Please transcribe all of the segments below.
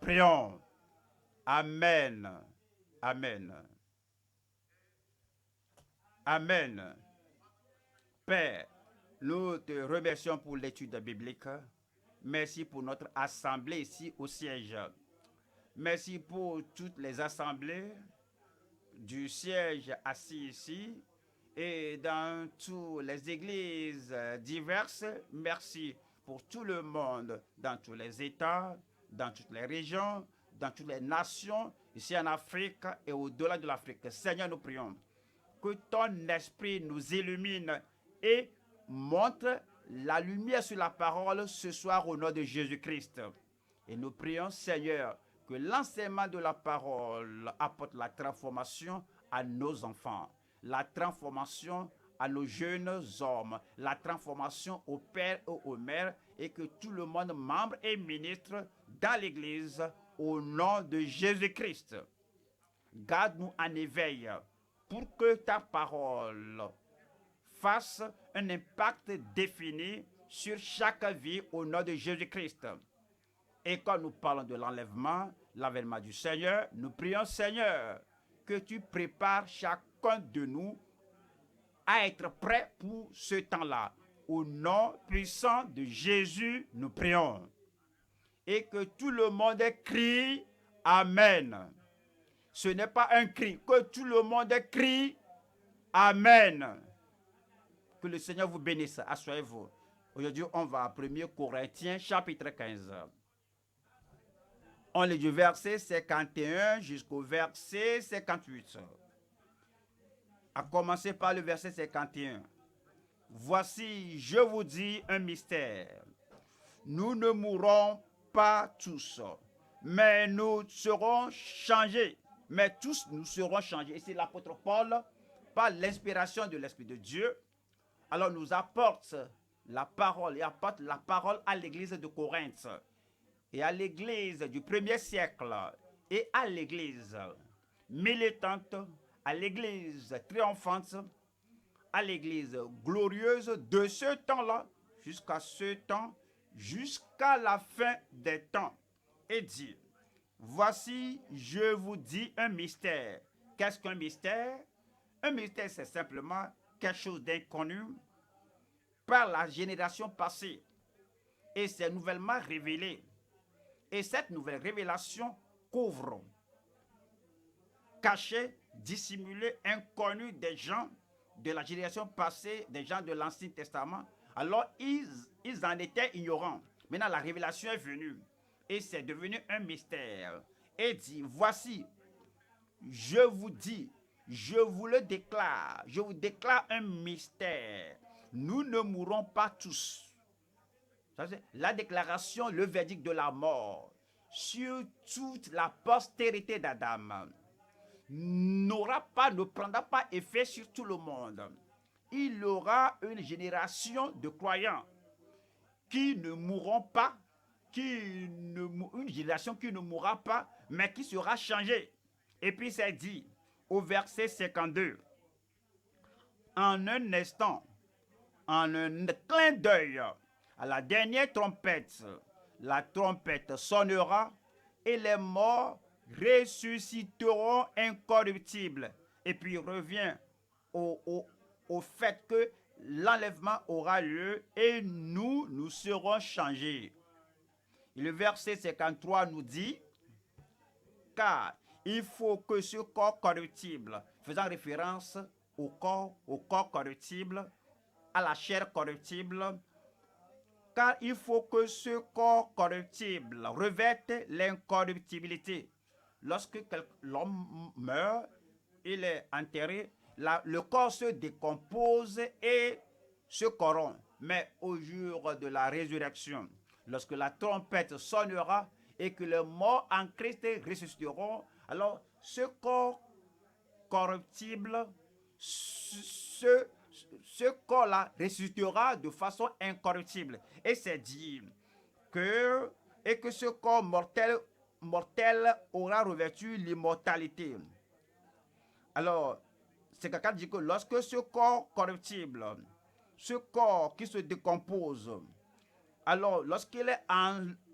Prions. Amen. Amen. Amen. Père, nous te remercions pour l'étude biblique. Merci pour notre assemblée ici au siège. Merci pour toutes les assemblées du siège assis ici et dans toutes les églises diverses. Merci pour tout le monde, dans tous les États, dans toutes les régions, dans toutes les nations, ici en Afrique et au-delà de l'Afrique. Seigneur, nous prions que ton esprit nous illumine et montre la lumière sur la parole ce soir au nom de Jésus-Christ. Et nous prions, Seigneur, que l'enseignement de la parole apporte la transformation à nos enfants, la transformation à nos jeunes hommes, la transformation aux pères et aux mères, et que tout le monde, membre et ministre dans l'Église, au nom de Jésus-Christ. Garde-nous en éveil pour que ta parole fasse un impact défini sur chaque vie au nom de Jésus-Christ. Et quand nous parlons de l'avènement du Seigneur, nous prions, Seigneur, que tu prépares chacun de nous à être prêt pour ce temps-là. Au nom puissant de Jésus, nous prions. Et que tout le monde crie Amen. Ce n'est pas un cri, que tout le monde crie Amen. Que le Seigneur vous bénisse. Asseyez-vous. Aujourd'hui, on va à 1 Corinthiens chapitre 15. On lit du verset 51 jusqu'au verset 58. À commencer par le verset 51. Voici, je vous dis un mystère. Nous ne mourrons pas tous, mais nous serons changés. Mais tous nous serons changés. Et c'est l'apôtre Paul, par l'inspiration de l'Esprit de Dieu, alors nous apporte la parole et apporte la parole à l'église de Corinthe et à l'église du premier siècle et à l'église militante, à l'église triomphante, à l'église glorieuse de ce temps-là jusqu'à ce temps, jusqu'à la fin des temps. Et dit, voici, je vous dis un mystère. Qu'est-ce qu'un mystère? Un mystère, c'est simplement quelque chose d'inconnu par la génération passée. Et c'est nouvellement révélé. Et cette nouvelle révélation couvre, caché, dissimulé, inconnu des gens de la génération passée, des gens de l'Ancien Testament. Alors, ils en étaient ignorants. Maintenant, la révélation est venue. Et c'est devenu un mystère. Et dit, voici, je vous dis, je vous le déclare, je vous déclare un mystère. Nous ne mourrons pas tous. Ça, c'est la déclaration, le verdict de la mort sur toute la postérité d'Adam ne prendra pas effet sur tout le monde. Il y aura une génération de croyants qui ne mourront pas, une génération qui ne mourra pas, mais qui sera changée. Et puis c'est dit au verset 52, en un instant, en un clin d'œil, à la dernière trompette, la trompette sonnera et les morts ressusciteront incorruptibles. Et puis il revient au fait que l'enlèvement aura lieu et nous serons changés. Et le verset 53 nous dit, car il faut que ce corps corruptible, faisant référence au corps corruptible, à la chair corruptible, car il faut que ce corps corruptible revête l'incorruptibilité. Lorsque l'homme meurt, il est enterré, le corps se décompose et se corrompt. Mais au jour de la résurrection, lorsque la trompette sonnera et que les morts en Christ ressusciteront, alors ce corps corruptible, ce corps-là ressuscitera de façon incorruptible. Et c'est dit que ce corps mortel aura revêtu l'immortalité. Alors, c'est quelqu'un qui dit que lorsque ce corps corruptible, ce corps qui se décompose, alors lorsqu'il est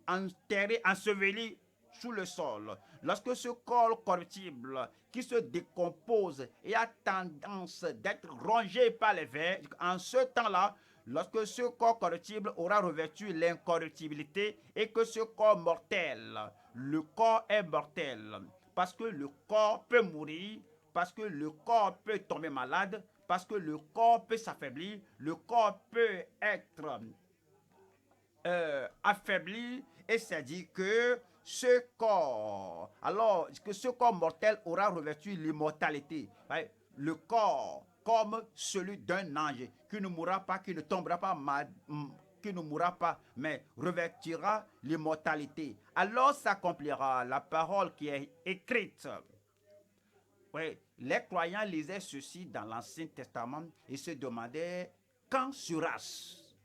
enterré, enseveli sous le sol, lorsque ce corps corruptible qui se décompose et a tendance d'être rongé par les vers, en ce temps-là, lorsque ce corps corruptible aura revêtu l'incorruptibilité et que ce corps mortel, le corps est mortel, parce que le corps peut mourir, parce que le corps peut tomber malade, parce que le corps peut s'affaiblir, le corps peut être affaibli, et c'est dit que ce corps, alors que ce corps mortel aura revêtu l'immortalité. Le corps comme celui d'un ange qui ne mourra pas, qui ne tombera pas, qui ne mourra pas, mais revêtira l'immortalité. Alors s'accomplira la parole qui est écrite. Oui, les croyants lisaient ceci dans l'Ancien Testament et se demandaient quand sera-ce?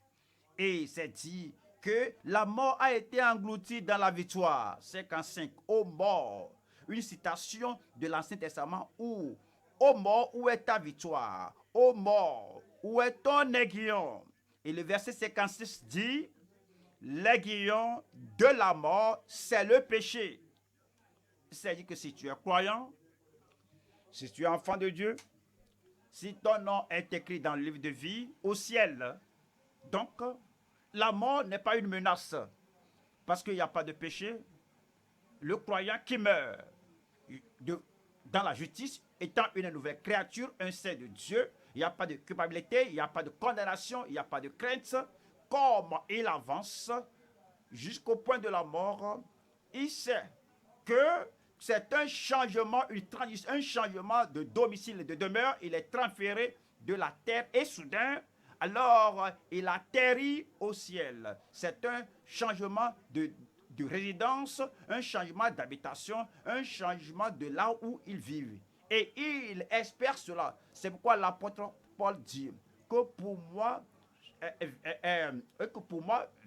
Et c'est dit que la mort a été engloutie dans la victoire. 55. Ô mort, une citation de l'Ancien Testament où, ô mort, où est ta victoire? Ô mort, où est ton aiguillon? Et le verset 56 dit, l'aiguillon de la mort, c'est le péché. C'est-à-dire que si tu es croyant, si tu es enfant de Dieu, si ton nom est écrit dans le livre de vie au ciel, donc la mort n'est pas une menace parce qu'il n'y a pas de péché. Le croyant qui meurt dans la justice étant une nouvelle créature, un saint de Dieu, il n'y a pas de culpabilité, il n'y a pas de condamnation, il n'y a pas de crainte. Comme il avance jusqu'au point de la mort, il sait que c'est un changement, une transition, un changement de domicile et de demeure. Il est transféré de la terre et soudain, alors il atterrit au ciel. C'est un changement de résidence, un changement d'habitation, un changement de là où il vit. Et il espère cela. C'est pourquoi l'apôtre Paul dit que pour moi,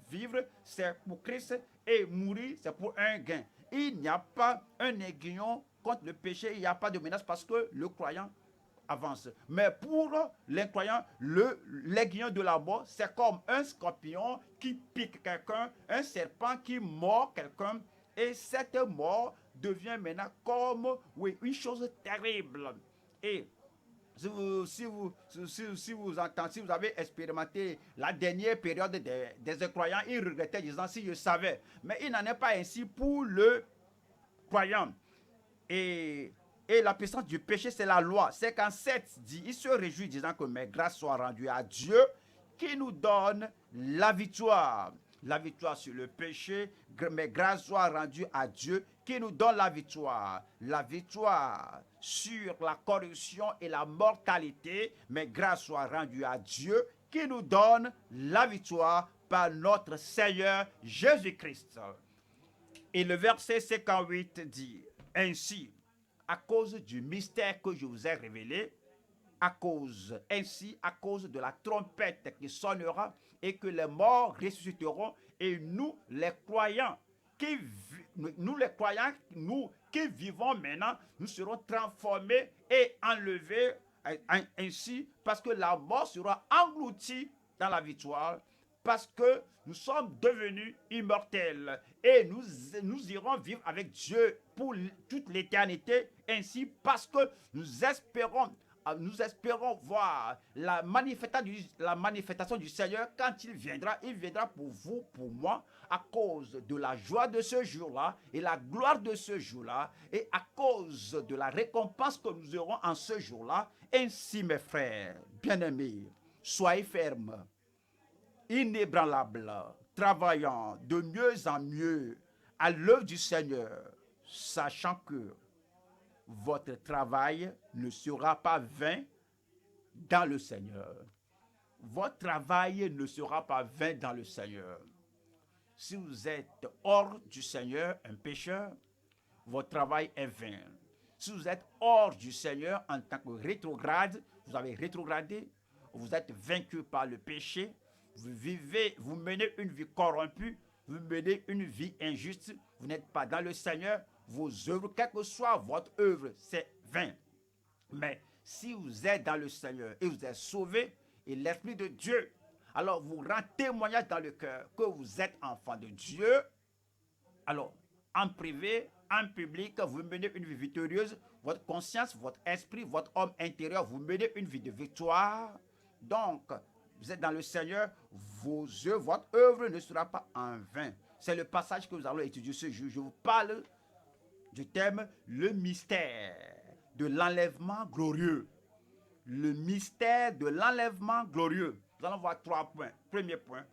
vivre, c'est pour Christ et mourir, c'est pour un gain. Il n'y a pas un aiguillon contre le péché, il n'y a pas de menace parce que le croyant avance. Mais pour l'incroyant, l'aiguillon de la mort, c'est comme un scorpion qui pique quelqu'un, un serpent qui mord quelqu'un, et cette mort devient maintenant comme une chose terrible. Et si vous avez expérimenté la dernière période des incroyants, ils regrettaient disant si je savais. Mais il n'en est pas ainsi pour le croyant. Et la puissance du péché, c'est la loi. C'est qu'en 7 dit, il se réjouit disant que mes grâces soient rendues à Dieu qui nous donne la victoire. La victoire sur le péché, mes grâces soient rendues à Dieu qui nous donne la victoire. La victoire sur la corruption et la mortalité, mes grâces soient rendues à Dieu qui nous donne la victoire par notre Seigneur Jésus-Christ. Et le verset 58 dit, ainsi, à cause du mystère que je vous ai révélé, à cause de la trompette qui sonnera et que les morts ressusciteront et nous les croyants qui vivons maintenant, nous serons transformés et enlevés ainsi parce que la mort sera engloutie dans la victoire, parce que nous sommes devenus immortels et nous irons vivre avec Dieu pour toute l'éternité, ainsi parce que nous espérons voir la manifestation du Seigneur quand il viendra pour vous, pour moi, à cause de la joie de ce jour-là et la gloire de ce jour-là et à cause de la récompense que nous aurons en ce jour-là. Ainsi, mes frères bien-aimés, soyez fermes, inébranlables, travaillant de mieux en mieux à l'œuvre du Seigneur, sachant que votre travail ne sera pas vain dans le Seigneur. Votre travail ne sera pas vain dans le Seigneur. Si vous êtes hors du Seigneur, un pécheur, votre travail est vain. Si vous êtes hors du Seigneur en tant que rétrograde, vous avez rétrogradé, vous êtes vaincu par le péché, vous menez une vie corrompue, vous menez une vie injuste, vous n'êtes pas dans le Seigneur, vos œuvres, quelle que soit votre œuvre, c'est vain. Mais si vous êtes dans le Seigneur et vous êtes sauvé, et l'Esprit de Dieu, alors vous rend témoignage dans le cœur que vous êtes enfant de Dieu, alors en privé, en public, vous menez une vie victorieuse. Votre conscience, votre esprit, votre homme intérieur, vous menez une vie de victoire. Donc, vous êtes dans le Seigneur, votre œuvre ne sera pas en vain. C'est le passage que nous allons étudier ce jour. Je vous parle du thème le mystère de l'enlèvement glorieux. Le mystère de l'enlèvement glorieux. Nous allons voir 3 points. Premier point,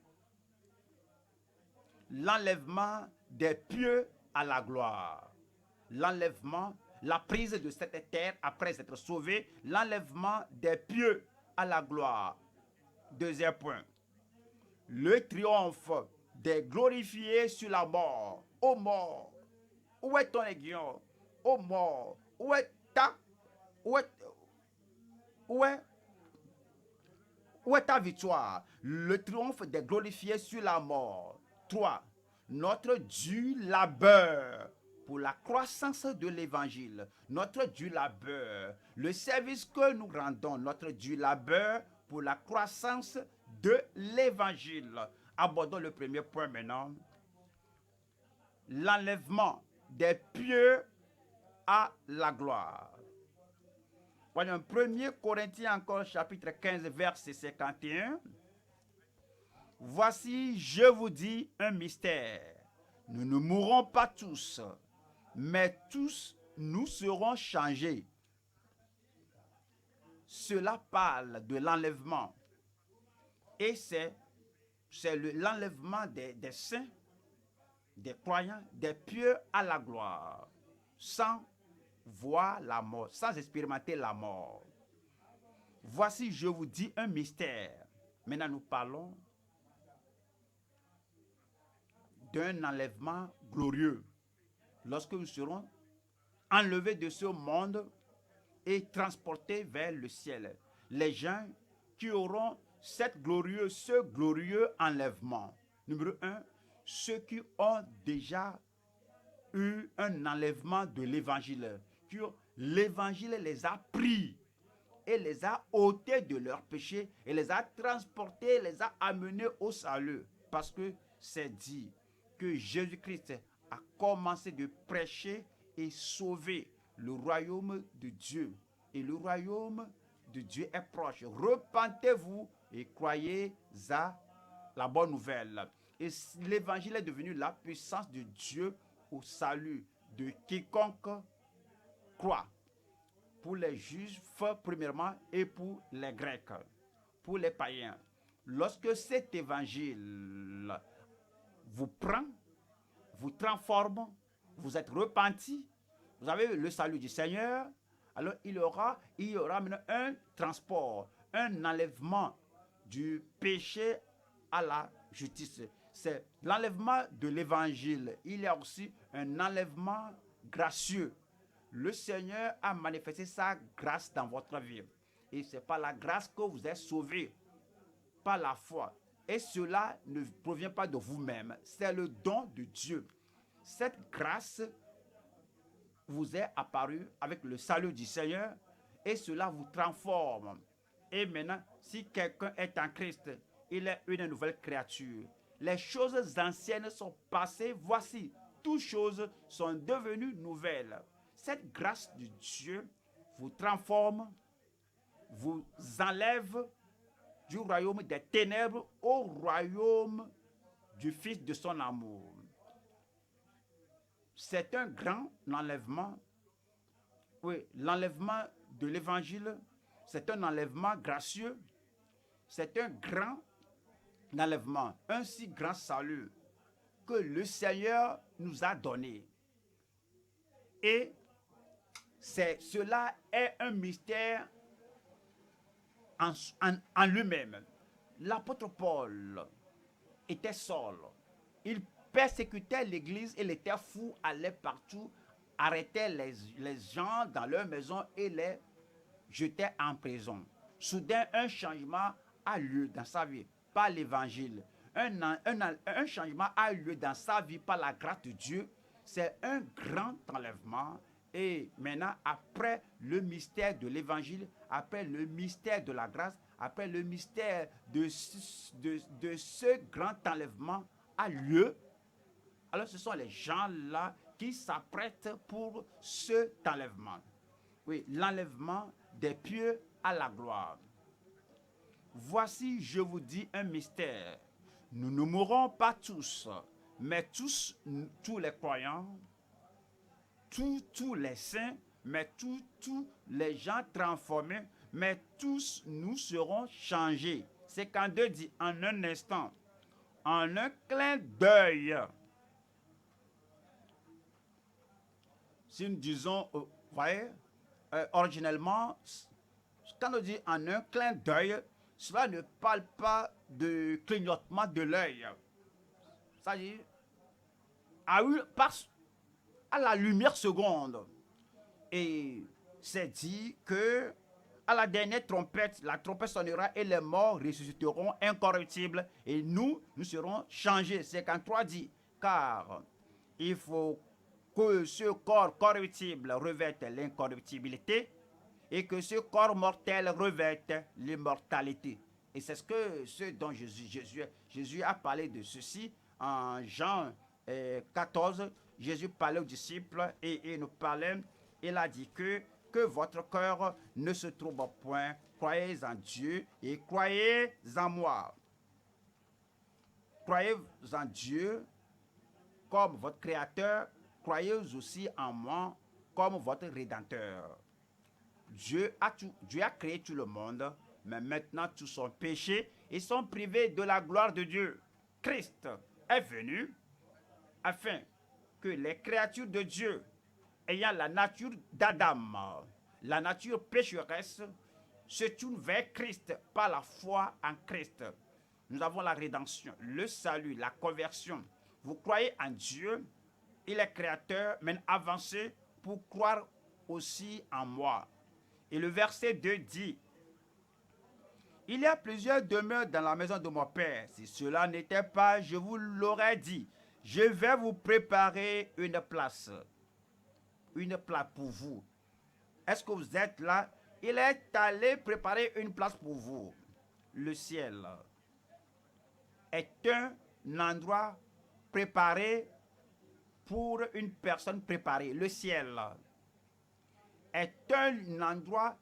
l'enlèvement des pieux à la gloire. L'enlèvement, la prise de cette terre après être sauvé, l'enlèvement des pieux à la gloire. Deuxième point, le triomphe des glorifiés sur la mort. Ô mort, où est ton aiguillon? Ô mort, où est ta victoire? Le triomphe des glorifiés sur la mort. 3. Notre dû labeur pour la croissance de l'évangile. Notre dû labeur. Le service que nous rendons, notre dû labeur pour la croissance de l'évangile. Abordons le premier point maintenant. L'enlèvement des pieux à la gloire. Voyons 1 Corinthiens encore chapitre 15 verset 51. Voici, je vous dis un mystère. Nous ne mourrons pas tous, mais tous nous serons changés. Cela parle de l'enlèvement. Et c'est l'enlèvement des saints, des croyants, des pieux à la gloire, sans voir la mort, sans expérimenter la mort. Voici, je vous dis un mystère. Maintenant, nous parlons d'un enlèvement glorieux. Lorsque nous serons enlevés de ce monde et transportés vers le ciel. Les gens qui auront ce glorieux enlèvement. Numéro 1, ceux qui ont déjà eu un enlèvement de l'évangile. L'évangile les a pris et les a ôtés de leurs péchés et les a transportés, les a amenés au salut. Parce que c'est dit que Jésus-Christ a commencé de prêcher et sauver le royaume de Dieu. Et le royaume de Dieu est proche. Repentez-vous et croyez à la bonne nouvelle. Et l'évangile est devenu la puissance de Dieu au salut de quiconque croit. Pour les Juifs, premièrement, et pour les Grecs, pour les païens. Lorsque cet évangile vous prend, vous transforme, vous êtes repenti, vous avez le salut du Seigneur, alors il y aura maintenant un transport, un enlèvement du péché à la justice. C'est l'enlèvement de l'évangile. Il y a aussi un enlèvement gracieux. Le Seigneur a manifesté sa grâce dans votre vie. Et c'est par la grâce que vous êtes sauvés, par la foi. Et cela ne provient pas de vous-même, c'est le don de Dieu. Cette grâce vous est apparue avec le salut du Seigneur et cela vous transforme. Et maintenant, si quelqu'un est en Christ, il est une nouvelle créature. Les choses anciennes sont passées, voici, toutes choses sont devenues nouvelles. Cette grâce de Dieu vous transforme, vous enlève du royaume des ténèbres au royaume du Fils de son amour. C'est un grand enlèvement. Oui, l'enlèvement de l'évangile, c'est un enlèvement gracieux. C'est un grand enlèvement, un si grand salut que le Seigneur nous a donné. Et cela est un mystère en lui-même. L'apôtre Paul était seul. Il persécutait l'église et était fou, allait partout, arrêtait les gens dans leur maison et les jetait en prison. Soudain, un changement a lieu dans sa vie par l'évangile. Un changement a lieu dans sa vie par la grâce de Dieu. C'est un grand enlèvement. Et maintenant, après le mystère de l'évangile, après le mystère de la grâce, après le mystère de ce grand enlèvement a lieu, alors ce sont les gens-là qui s'apprête pour cet enlèvement. Oui, l'enlèvement des pieux à la gloire. Voici, je vous dis un mystère. Nous ne mourrons pas tous, mais tous les croyants, tous les saints, mais tous les gens transformés, mais tous nous serons changés. C'est quand Dieu dit en un instant, en un clin d'œil. Si nous disons, vous voyez, originellement, quand on dit en un clin d'œil, cela ne parle pas de clignotement de l'œil. Ça dit, à la lumière seconde. Et c'est dit que à la dernière trompette, la trompette sonnera et les morts ressusciteront incorruptibles et nous serons changés. 53 dit, car il faut que ce corps corruptible revête l'incorruptibilité et que ce corps mortel revête l'immortalité. Et c'est ce dont Jésus a parlé de ceci en Jean 14. Jésus parlait aux disciples et il nous parlait. Il a dit que votre cœur ne se trouble point. Croyez en Dieu et croyez en moi. Croyez en Dieu comme votre créateur. Croyez aussi en moi comme votre rédempteur. Dieu a créé tout le monde, mais maintenant tous sont péchés et sont privés de la gloire de Dieu. Christ est venu afin que les créatures de Dieu ayant la nature d'Adam, la nature pécheresse, se tournent vers Christ par la foi en Christ. Nous avons la rédemption, le salut, la conversion. Vous croyez en Dieu, il est créateur, mais avancez pour croire aussi en moi. Et le verset 2 dit, il y a plusieurs demeures dans la maison de mon Père. Si cela n'était pas, je vous l'aurais dit. Je vais vous préparer une place. Une place pour vous. Est-ce que vous êtes là? Il est allé préparer une place pour vous. Le ciel est un endroit préparé pour une personne préparée. Le ciel est un endroit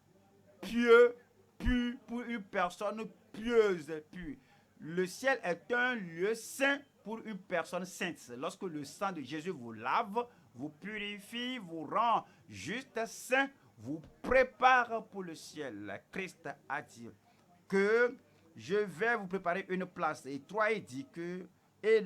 pieux, pur pour une personne pieuse. Pure. Le ciel est un lieu saint pour une personne sainte. Lorsque le sang de Jésus vous lave, vous purifie, vous rend juste saint, vous prépare pour le ciel. Christ a dit que je vais vous préparer une place. Et 3, il dit que et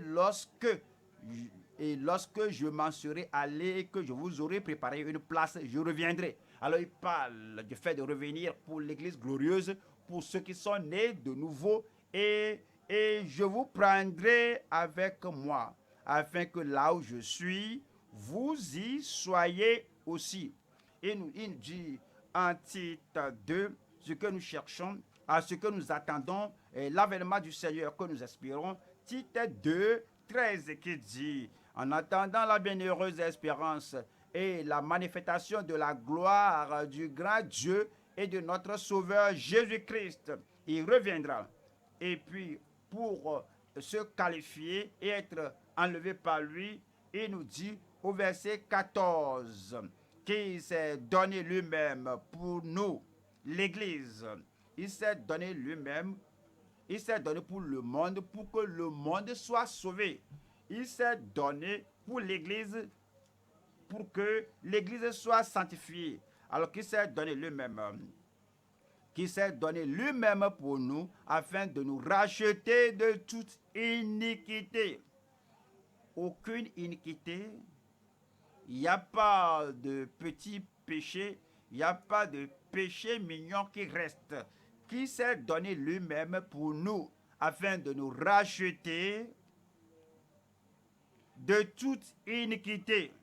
lorsque je m'en serai allé et que je vous aurai préparé une place, je reviendrai. Alors il parle du fait de revenir pour l'église glorieuse, pour ceux qui sont nés de nouveau, et je vous prendrai avec moi, afin que là où je suis, vous y soyez aussi. Et il dit en titre 2, ce que nous cherchons, à ce que nous attendons, l'avènement du Seigneur que nous espérons. Titre 2, 13 qui dit, en attendant la bienheureuse espérance et la manifestation de la gloire du grand Dieu et de notre Sauveur Jésus-Christ, il reviendra. Et puis, pour se qualifier et être enlevé par lui, il nous dit au verset 14, qu'il s'est donné lui-même pour nous, l'Église. Il s'est donné lui-même, il s'est donné pour le monde, pour que le monde soit sauvé. Il s'est donné pour l'Église, pour que l'Église soit sanctifiée. Alors qu'il s'est donné lui-même, pour nous, afin de nous racheter de toute iniquité. Aucune iniquité, il n'y a pas de petit péché, il n'y a pas de péché mignon qui reste, qui s'est donné lui-même pour nous, afin de nous racheter de toute iniquité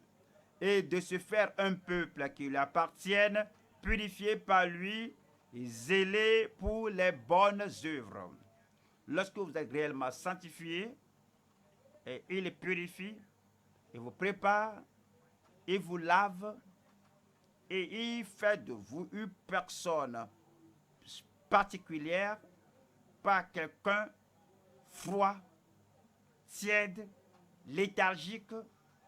et de se faire un peuple qui lui appartienne, purifié par lui et zélé pour les bonnes œuvres. Lorsque vous êtes réellement sanctifié, et il purifie, il vous prépare, il vous lave, et il fait de vous une personne particulière, pas quelqu'un froid, tiède, léthargique,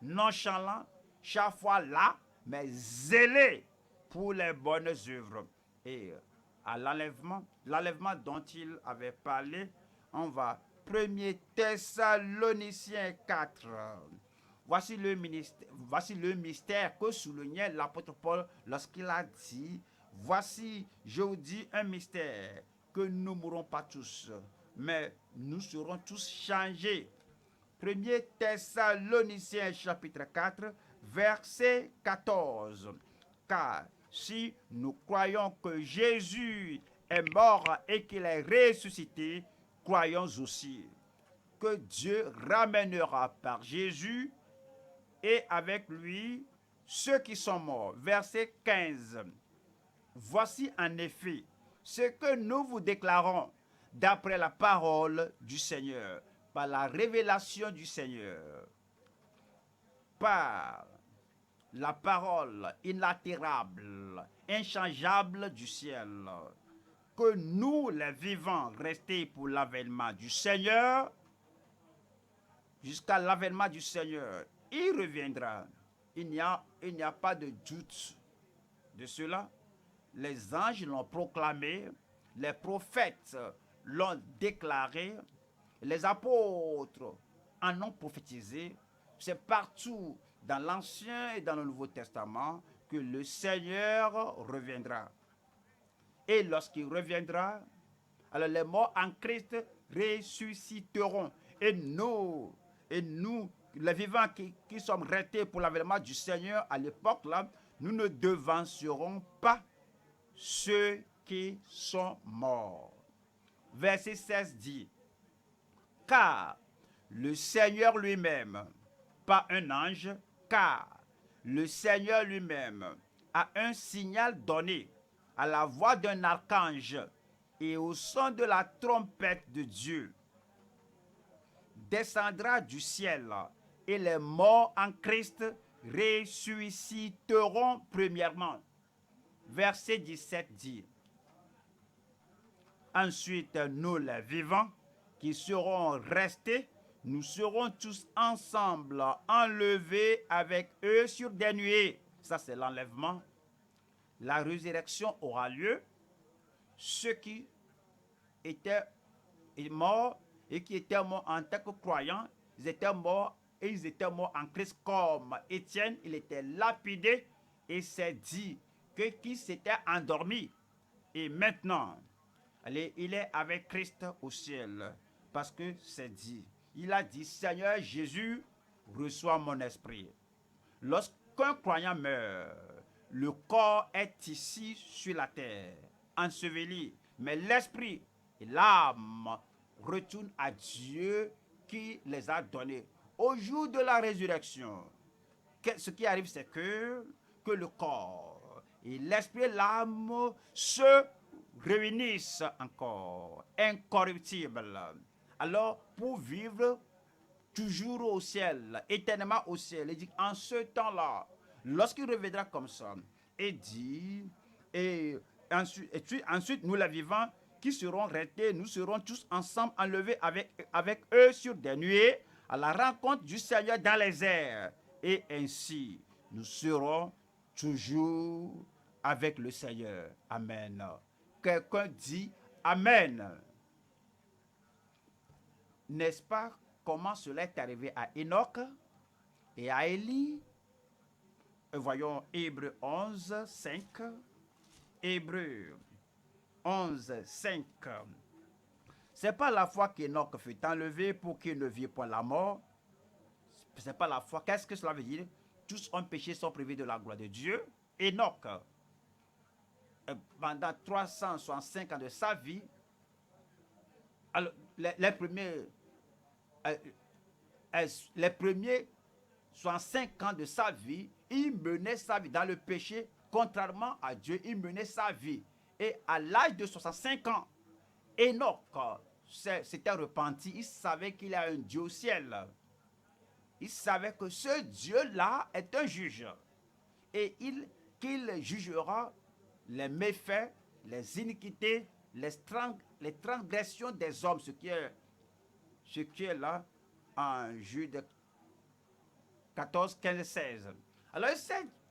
nonchalant, chaque fois là, mais zélé pour les bonnes œuvres. Et à l'enlèvement dont il avait parlé, on va 1er Thessaloniciens 4. Voici le mystère que soulignait l'apôtre Paul lorsqu'il a dit, voici, je vous dis un mystère, que nous ne mourrons pas tous, mais nous serons tous changés. 1er Thessaloniciens chapitre 4, verset 14. Car si nous croyons que Jésus est mort et qu'il est ressuscité, croyons aussi que Dieu ramènera par Jésus et avec lui ceux qui sont morts. Verset 15. Voici en effet ce que nous vous déclarons d'après la parole du Seigneur, par la révélation du Seigneur, par la parole inaltérable, inchangeable du ciel, que nous, les vivants, restés pour l'avènement du Seigneur, jusqu'à l'avènement du Seigneur, il reviendra. Il n'y a pas de doute de cela. Les anges l'ont proclamé, les prophètes l'ont déclaré, les apôtres en ont prophétisé. C'est partout dans l'Ancien et dans le Nouveau Testament que le Seigneur reviendra. Et lorsqu'il reviendra, alors les morts en Christ ressusciteront. Et nous, les vivants qui sommes restés pour l'avènement du Seigneur à l'époque là, nous ne devancerons pas ceux qui sont morts. Verset 16 dit, car le Seigneur lui-même, pas un ange, car le Seigneur lui-même a un signal donné à la voix d'un archange et au son de la trompette de Dieu, descendra du ciel et les morts en Christ ressusciteront premièrement. Verset 17 dit, ensuite nous les vivants qui serons restés, nous serons tous ensemble enlevés avec eux sur des nuées. Ça c'est l'enlèvement. La résurrection aura lieu. Ceux qui étaient morts et qui étaient morts en tant que croyants, ils étaient morts et ils étaient morts en Christ comme Étienne, il était lapidé et s'est dit que qui s'était endormi. Et maintenant, il est avec Christ au ciel parce que c'est dit. Il a dit, Seigneur Jésus, reçois mon esprit. Lorsqu'un croyant meurt, le corps est ici sur la terre, enseveli, mais l'esprit et l'âme retournent à Dieu qui les a donnés. Au jour de la résurrection, ce qui arrive, c'est que le corps et l'esprit et l'âme se réunissent encore, incorruptibles. Alors, pour vivre toujours au ciel, éternellement au ciel, il dit, en ce temps-là, lorsqu'il reviendra comme ça, et dit, et ensuite nous les vivants qui seront restés, nous serons tous ensemble enlevés avec eux sur des nuées à la rencontre du Seigneur dans les airs. Et ainsi, nous serons toujours avec le Seigneur. Amen. Quelqu'un dit Amen. N'est-ce pas comment cela est arrivé à Enoch et à Élie? Voyons Hébreux 11, 5. Hébreux 11, 5. C'est pas la foi qu'Enoch fut enlevé pour qu'il ne vit point la mort. C'est pas la foi. Qu'est-ce que cela veut dire? Tous ont péché, sont privés de la gloire de Dieu. Enoch, pendant 365 ans de sa vie, alors, les premiers 65 ans de sa vie, il menait sa vie dans le péché, contrairement à Dieu, il menait sa vie. Et à l'âge de 65 ans, Enoch s'était repenti, il savait qu'il y a un Dieu au ciel. Il savait que ce Dieu-là est un juge et qu'il jugera les méfaits, les iniquités, les transgressions des hommes, ce qui est là en Jude 14, 15, 16. Alors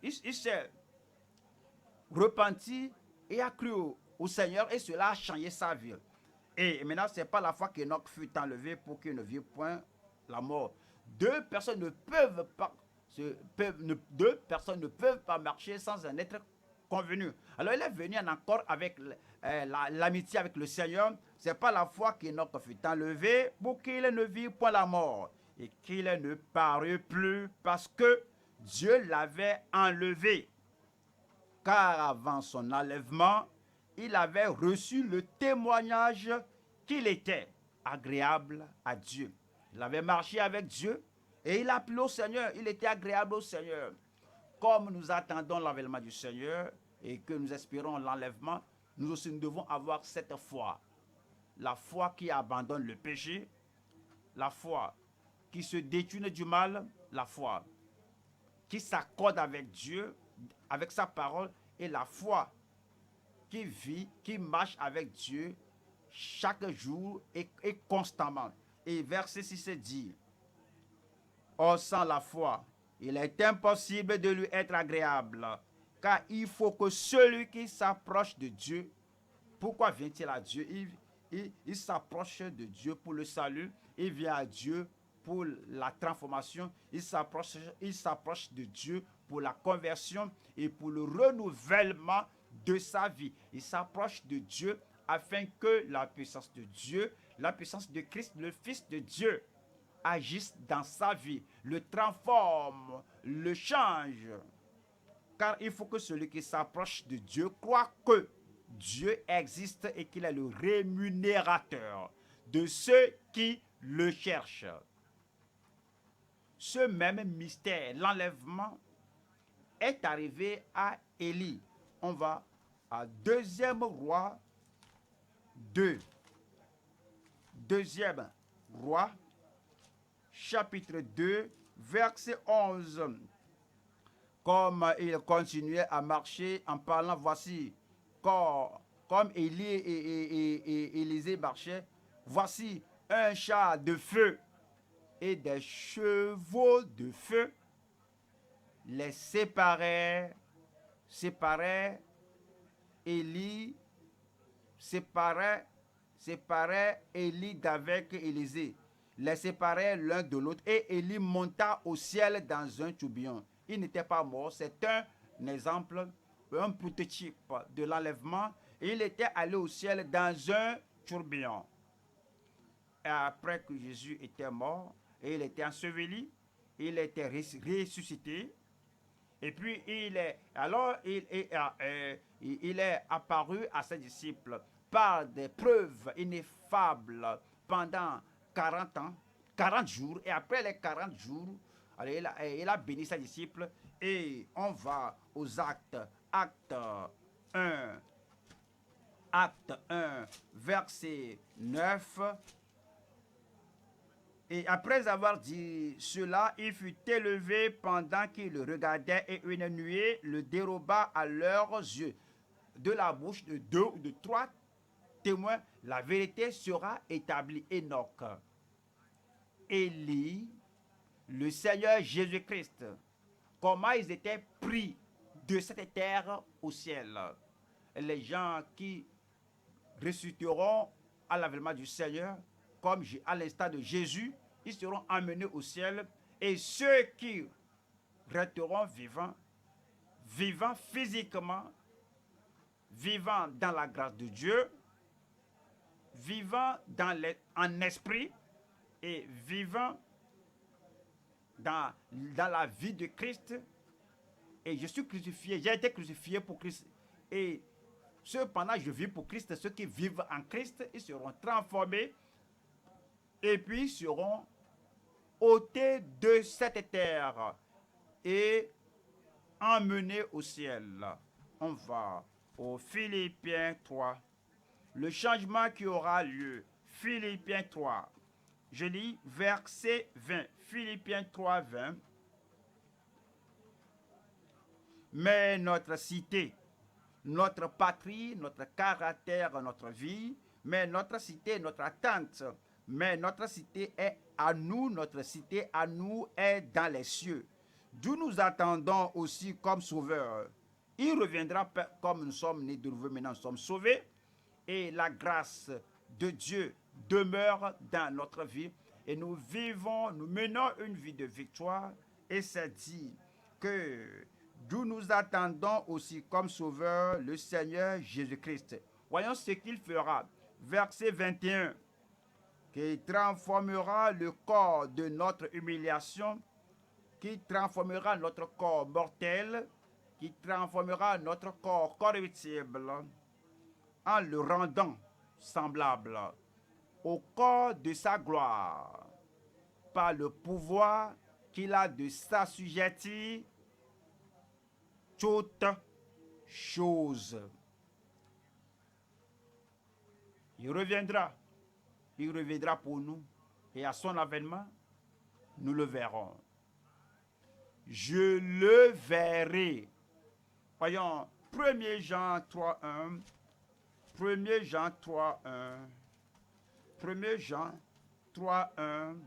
il s'est repenti et a cru au Seigneur et cela a changé sa vie. Et maintenant, ce n'est pas la fois qu'Enoch fut enlevé pour qu'il ne vit point la mort. Deux personnes ne peuvent pas, deux personnes ne peuvent pas marcher sans en être convenus. Alors il est venu en accord avec l'amitié avec le Seigneur. Ce n'est pas la fois qu'Enoch fut enlevé pour qu'il ne vit point la mort et qu'il ne parut plus parce que Dieu l'avait enlevé. Car avant son enlèvement, il avait reçu le témoignage qu'il était agréable à Dieu. Il avait marché avec Dieu et il a appelé au Seigneur. Il était agréable au Seigneur. Comme nous attendons l'enlèvement du Seigneur et que nous espérons l'enlèvement, nous aussi nous devons avoir cette foi. La foi qui abandonne le péché, la foi qui se détourne du mal, la foi qui s'accorde avec Dieu, avec sa parole, et la foi qui vit, qui marche avec Dieu chaque jour et constamment. Et verset 6 dit, or sans la foi, il est impossible de lui être agréable, car il faut que celui qui s'approche de Dieu, pourquoi vient-il à Dieu? Il s'approche de Dieu pour le salut, il vient à Dieu pour la transformation, il s'approche de Dieu pour la conversion et pour le renouvellement de sa vie. Il s'approche de Dieu afin que la puissance de Dieu, la puissance de Christ, le Fils de Dieu, agisse dans sa vie, le transforme, le change. Car il faut que celui qui s'approche de Dieu croit que Dieu existe et qu'il est le rémunérateur de ceux qui le cherchent. Ce même mystère, l'enlèvement, est arrivé à Élie. On va à 2e roi 2. 2e roi, chapitre 2, verset 11. Comme il continuait à marcher en parlant, voici, comme Élie et Élisée marchaient, voici un char de feu et des chevaux de feu les séparaient Élie d'avec Élisée, les séparait l'un de l'autre, et Élie monta au ciel dans un tourbillon. Il n'était pas mort, c'est un exemple, un prototype de l'enlèvement. Il était allé au ciel dans un tourbillon. Et après que Jésus était mort, et il était enseveli, il était ressuscité, et puis il est apparu à ses disciples par des preuves ineffables pendant 40 ans, 40 jours, et après les 40 jours, alors il a béni ses disciples, et on va aux actes 1, verset 9. Et après avoir dit cela, il fut élevé pendant qu'ils le regardaient, et une nuée le déroba à leurs yeux. De la bouche de 2 ou de 3 témoins, la vérité sera établie. Enoch, Élie, le Seigneur Jésus-Christ, comment ils étaient pris de cette terre au ciel. Les gens qui ressusciteront à l'avènement du Seigneur, comme à l'instant de Jésus, ils seront emmenés au ciel, et ceux qui resteront vivants physiquement, vivant dans la grâce de Dieu, vivant en esprit et vivant dans la vie de Christ. Et je suis crucifié, j'ai été crucifié pour Christ. Et cependant, je vis pour Christ. Ceux qui vivent en Christ, ils seront transformés et puis seront ôtés de cette terre et emmenés au ciel. On va au Philippiens 3. Le changement qui aura lieu. Philippiens 3. Je lis verset 20. Philippiens 3, 20. Mais notre cité, notre patrie, notre caractère, notre vie, mais notre cité, notre attente, mais notre cité est à nous, notre cité à nous est dans les cieux, d'où nous attendons aussi comme sauveur. Il reviendra comme nous sommes nés de nouveau, maintenant nous sommes sauvés. Et la grâce de Dieu demeure dans notre vie. Et nous vivons, nous menons une vie de victoire. Et c'est dit que d'où nous attendons aussi comme sauveur le Seigneur Jésus-Christ. Voyons ce qu'il fera. Verset 21. Qui transformera le corps de notre humiliation, qui transformera notre corps mortel, qui transformera notre corps corruptible en le rendant semblable au corps de sa gloire, par le pouvoir qu'il a de s'assujettir toutes choses. Il reviendra pour nous, et à son avènement, nous le verrons. Je le verrai. Voyons, 1 Jean 3.1. 1 Jean 3.1. 1 Jean 3.1.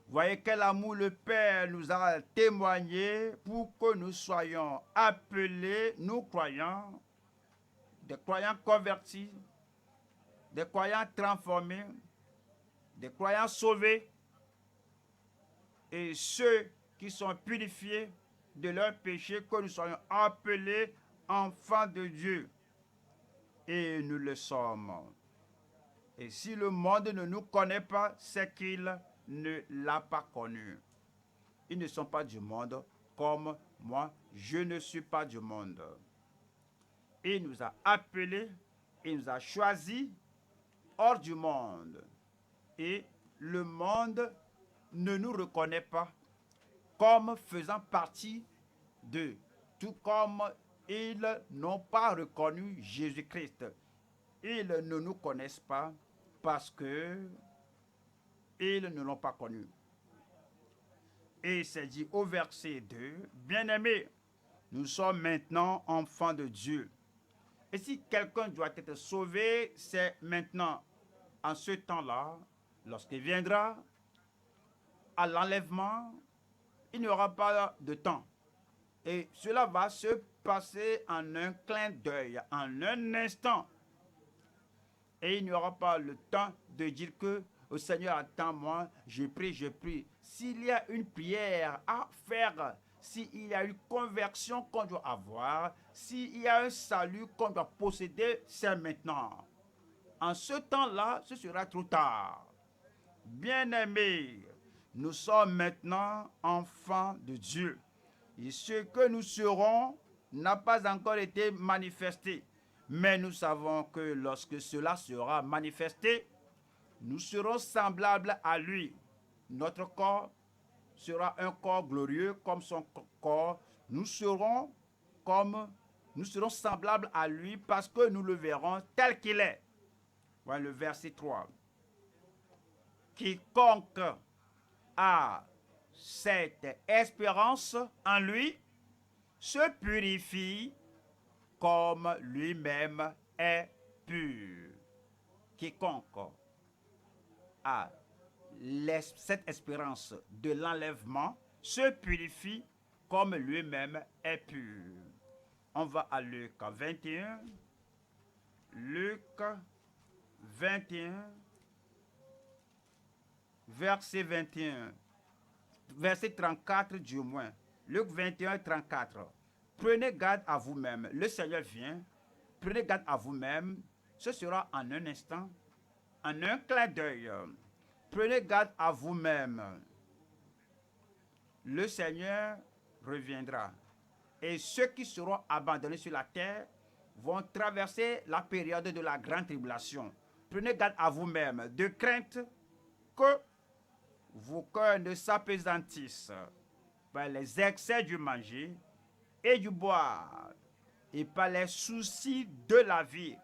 Voyez quel amour le Père nous a témoigné pour que nous soyons appelés, nous croyants, des croyants convertis, des croyants transformés, des croyants sauvés, et ceux qui sont purifiés de leurs péchés, que nous soyons appelés enfants de Dieu. Et nous le sommes. Et si le monde ne nous connaît pas, c'est qu'il ne l'a pas connu. Ils ne sont pas du monde comme moi, je ne suis pas du monde. Il nous a appelés, il nous a choisis hors du monde. Et le monde ne nous reconnaît pas comme faisant partie d'eux, tout comme ils n'ont pas reconnu Jésus-Christ. Ils ne nous connaissent pas parce que ils ne l'ont pas connu. Et c'est dit au verset 2, bien-aimés, nous sommes maintenant enfants de Dieu. Et si quelqu'un doit être sauvé, c'est maintenant, en ce temps-là, lorsqu'il viendra à l'enlèvement, il n'y aura pas de temps. Et cela va se passer en un clin d'œil, en un instant. Et il n'y aura pas le temps de dire que au Seigneur, attends-moi, je prie, je prie. S'il y a une prière à faire, s'il y a une conversion qu'on doit avoir, s'il y a un salut qu'on doit posséder, c'est maintenant. En ce temps-là, ce sera trop tard. Bien-aimés, nous sommes maintenant enfants de Dieu. Et ce que nous serons n'a pas encore été manifesté. Mais nous savons que lorsque cela sera manifesté, nous serons semblables à lui. Notre corps sera un corps glorieux comme son corps. Nous serons semblables à lui parce que nous le verrons tel qu'il est. Voilà le verset 3. Quiconque a cette espérance en lui se purifie comme lui-même est pur. Quiconque a cette espérance de l'enlèvement se purifie comme lui-même est pur. On va à Luc 21. Luc 21, verset 21. Verset 34 du moins. Luc 21, 34. Prenez garde à vous-même. Le Seigneur vient. Prenez garde à vous-même. Ce sera en un instant, en un clin d'œil. Prenez garde à vous-même. Le Seigneur reviendra. Et ceux qui seront abandonnés sur la terre vont traverser la période de la grande tribulation. Prenez garde à vous-même, de crainte que vos cœurs ne s'appesantissent par les excès du manger et du boire, et par les soucis de la vie,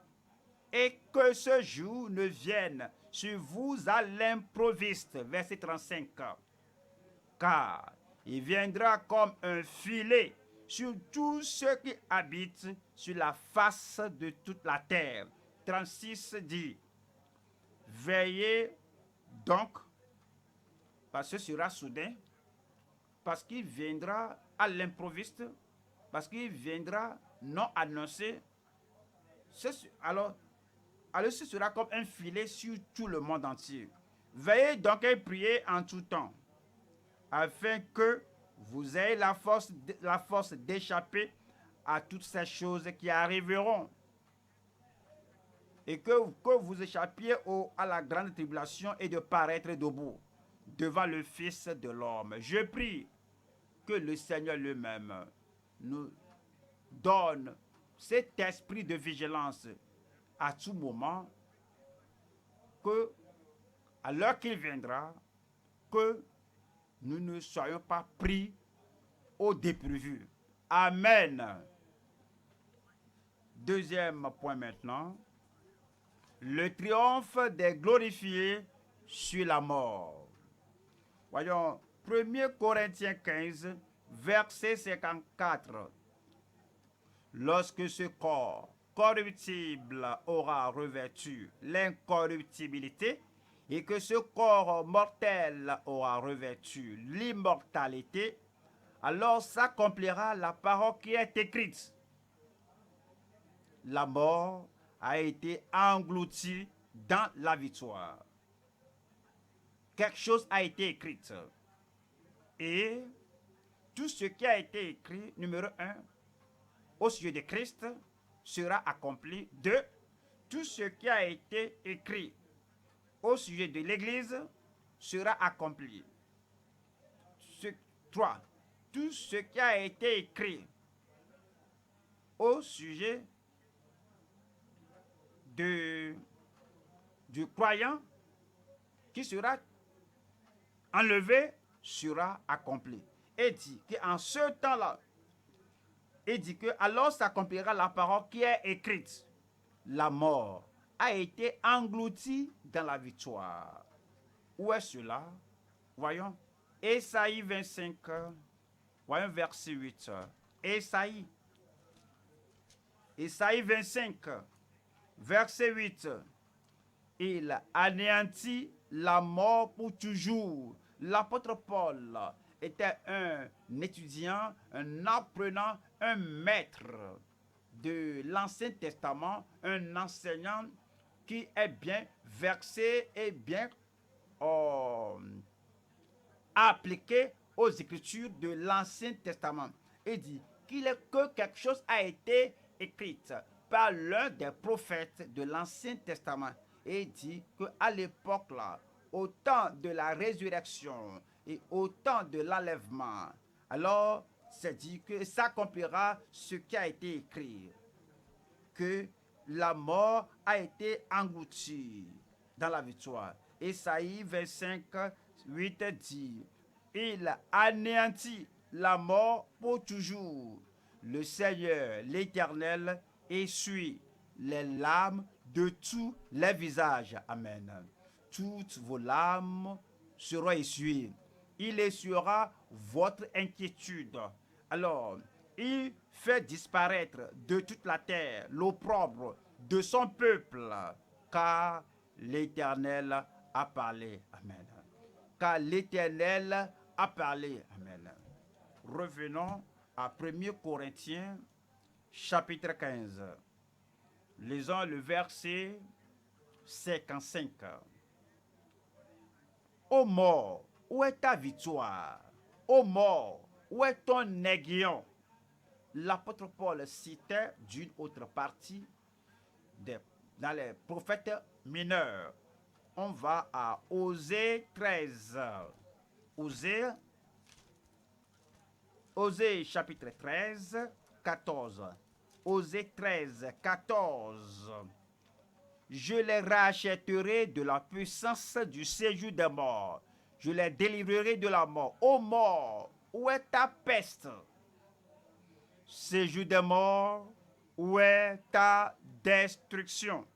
et que ce jour ne vienne sur vous à l'improviste. Verset 35. Car il viendra comme un filet sur tous ceux qui habitent sur la face de toute la terre. 36 dit, veillez donc, parce que ce sera soudain, parce qu'il viendra à l'improviste, parce qu'il viendra non annoncé. Alors ce sera comme un filet sur tout le monde entier. Veillez donc et priez en tout temps, afin que vous ayez la force d'échapper à toutes ces choses qui arriveront, et que vous échappiez à la grande tribulation et de paraître debout devant le Fils de l'homme. Je prie que le Seigneur lui-même nous donne cet esprit de vigilance à tout moment, que à l'heure qu'il viendra, que nous ne soyons pas pris au dépourvu. Amen. Deuxième point maintenant, le triomphe des glorifiés sur la mort. Voyons, 1 Corinthiens 15, verset 54. Lorsque ce corps corruptible aura revêtu l'incorruptibilité, et que ce corps mortel aura revêtu l'immortalité, alors s'accomplira la parole qui est écrite. La mort a été engloutie dans la victoire. Quelque chose a été écrit. Et tout ce qui a été écrit, numéro 1, au sujet de Christ, sera accompli. 2, tout ce qui a été écrit au sujet de l'Église sera accompli. 3, tout ce qui a été écrit au sujet du croyant qui sera enlevé sera accompli. Et dit qu'en ce temps-là, il dit que alors s'accomplira la parole qui est écrite. La mort a été engloutie dans la victoire. Où est cela? Voyons. Ésaïe 25, voyons verset 8. Ésaïe 25, verset 8. Il anéantit la mort pour toujours. L'apôtre Paul était un étudiant, un apprenant, un maître de l'Ancien Testament, un enseignant qui est bien versé et bien appliqué aux Écritures de l'Ancien Testament. Il dit que quelque chose a été écrit par l'un des prophètes de l'Ancien Testament. Et il dit qu'à l'époque là, au temps de la résurrection et au temps de l'enlèvement, alors c'est dit que s'accomplira ce qui a été écrit, que la mort a été engloutie dans la victoire. Ésaïe 25, 8 dit, il anéantit la mort pour toujours. Le Seigneur, l'Éternel, essuie les larmes de tous les visages. Amen. Toutes vos larmes seront essuyées. Il essuiera votre inquiétude. Alors, il fait disparaître de toute la terre l'opprobre de son peuple, car l'Éternel a parlé. Amen. Car l'Éternel a parlé. Amen. Revenons à 1 Corinthiens, chapitre 15. Lisons le verset 55. Ô mort, où est ta victoire? Ô mort, où est ton aiguillon? L'apôtre Paul citait d'une autre partie dans les prophètes mineurs. On va à Osée 13. Osée chapitre 13, 14. Osée 13, 14. Je les rachèterai de la puissance du séjour des morts. Je les délivrerai de la mort. Ô mort, où est ta peste? Séjour des morts, où est ta destruction?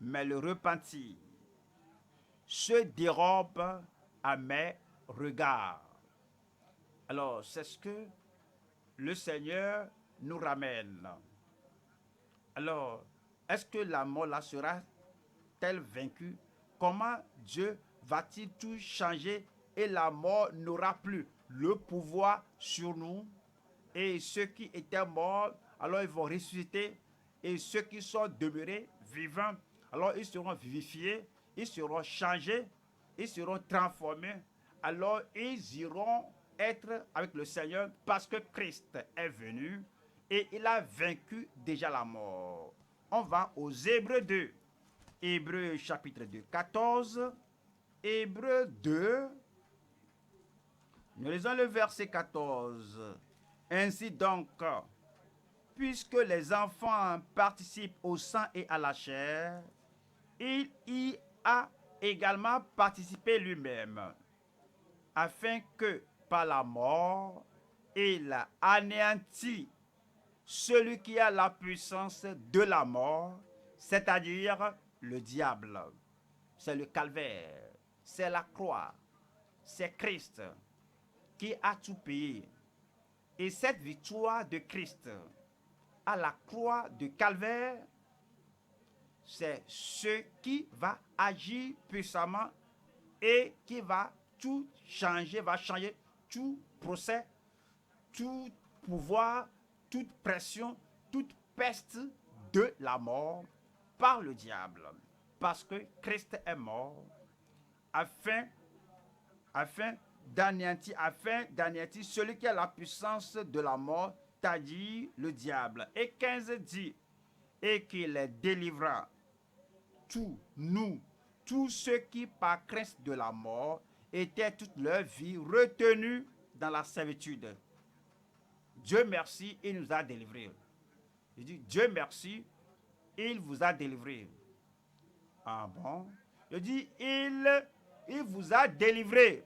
Mais le repentir se dérobe à mes regards. Alors, c'est ce que le Seigneur nous ramène. Alors, est-ce que la mort là sera-t-elle vaincue? Comment Dieu va-t-il tout changer et la mort n'aura plus le pouvoir sur nous. Et ceux qui étaient morts, alors ils vont ressusciter. Et ceux qui sont demeurés vivants, alors ils seront vivifiés, ils seront changés, ils seront transformés. Alors ils iront être avec le Seigneur parce que Christ est venu et il a vaincu déjà la mort. On va aux Hébreux 2. Hébreux chapitre 2, 14. Hébreux 2. Nous lisons le verset 14. Ainsi donc, puisque les enfants participent au sang et à la chair, il y a également participé lui-même, afin que par la mort, il anéantit celui qui a la puissance de la mort, c'est-à-dire le diable. C'est le calvaire, c'est la croix, c'est Christ qui a tout payé. Et cette victoire de Christ à la croix de calvaire, c'est ce qui va agir puissamment et qui va tout changer, va changer tout procès, tout pouvoir, toute pression, toute peste de la mort par le diable. Parce que Christ est mort afin d'anéantir celui qui a la puissance de la mort, c'est-à-dire le diable. Et 15 dit, et qu'il délivra tous ceux qui par crainte de la mort étaient toute leur vie retenus dans la servitude. Dieu merci, il nous a délivrés. Il dit, Dieu merci, il vous a délivrés. Ah bon? Il dit, il vous a délivrés.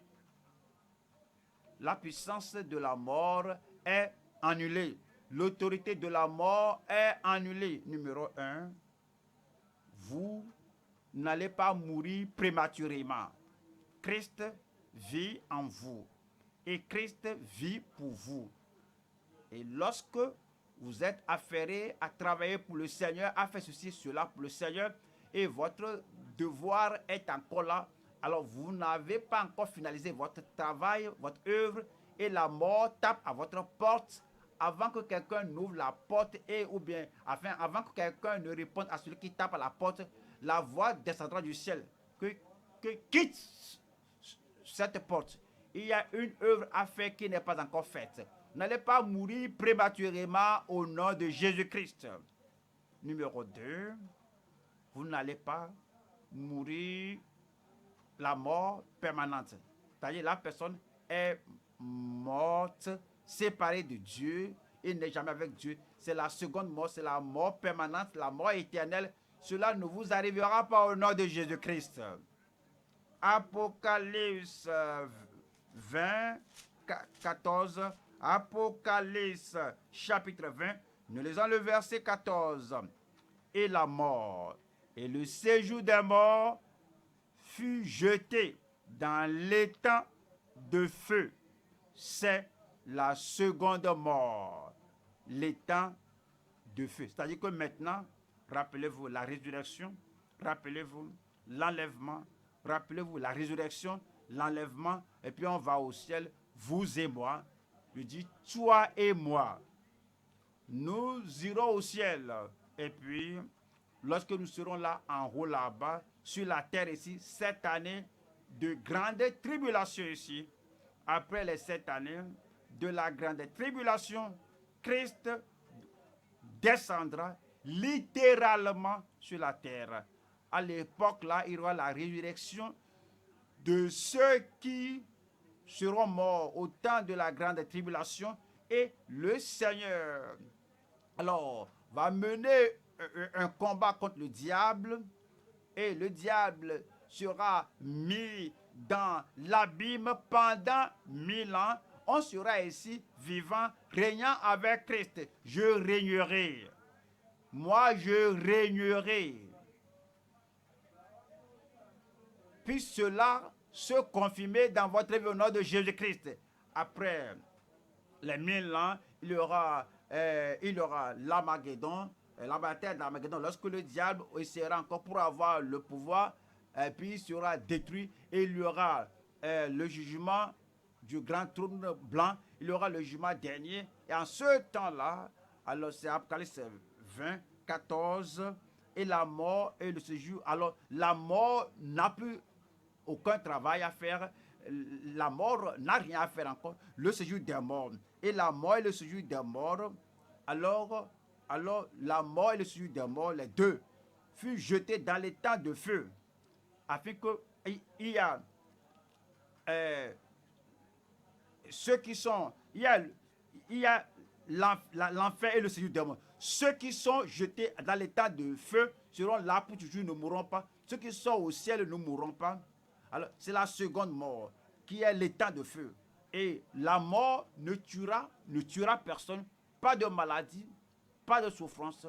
La puissance de la mort est annulée. L'autorité de la mort est annulée. Numéro 1, vous n'allez pas mourir prématurément. Christ vit en vous et Christ vit pour vous. Et lorsque vous êtes affairé à travailler pour le Seigneur, à faire ceci, cela pour le Seigneur, et votre devoir est encore là, alors vous n'avez pas encore finalisé votre travail, votre œuvre, et la mort tape à votre porte avant que quelqu'un n'ouvre la porte, et ou bien avant que quelqu'un ne réponde à celui qui tape à la porte, la voix descendra du ciel, que quitte cette porte. Il y a une œuvre à faire qui n'est pas encore faite. N'allez pas mourir prématurément au nom de Jésus-Christ. Numéro 2, vous n'allez pas mourir la mort permanente. C'est-à-dire la personne est morte, séparée de Dieu, il n'est jamais avec Dieu. C'est la seconde mort, c'est la mort permanente, la mort éternelle. Cela ne vous arrivera pas au nom de Jésus-Christ. Apocalypse 20, 14. Apocalypse chapitre 20. Nous lisons le verset 14. Et la mort et le séjour des morts fut jeté dans l'étang de feu. C'est la seconde mort. L'étang de feu. C'est-à-dire que maintenant, rappelez-vous la résurrection, rappelez-vous l'enlèvement, rappelez-vous la résurrection, l'enlèvement, et puis on va au ciel, vous et moi. Je dis, toi et moi, nous irons au ciel. Et puis, lorsque nous serons là, en haut là-bas, sur la terre ici, 7 années de grande tribulation ici, après les 7 années de la grande tribulation, Christ descendra littéralement sur la terre. À l'époque là, il y aura la résurrection de ceux qui seront morts au temps de la grande tribulation, et le Seigneur alors va mener un combat contre le diable, et le diable sera mis dans l'abîme pendant 1000 ans. On sera ici vivant, régnant avec Christ. Je régnerai. Moi, je régnerai. Puis cela se confirmer dans votre vie au nom de Jésus-Christ. Après les 1000 ans, il y aura l'Armageddon, la bataille d'Armageddon, lorsque le diable essaiera encore pour avoir le pouvoir, puis il sera détruit, et il y aura le jugement du grand trône blanc, il y aura le jugement dernier. Et en ce temps-là, alors c'est Apocalypse 20, 14, et la mort et le séjour. Alors la mort n'a plus aucun travail à faire. La mort n'a rien à faire encore. Le séjour des morts. Et la mort et le séjour des morts, alors, la mort et le séjour des morts, les deux, furent jetés dans l'étang de feu, afin qu'il y a ceux qui sont, il y a l'enfer et le séjour des morts. Ceux qui sont jetés dans l'état de feu seront là pour toujours, ne mourront pas. Ceux qui sont au ciel ne mourront pas. Alors, c'est la seconde mort, qui est l'état de feu. Et la mort ne tuera personne. Pas de maladie, pas de souffrance,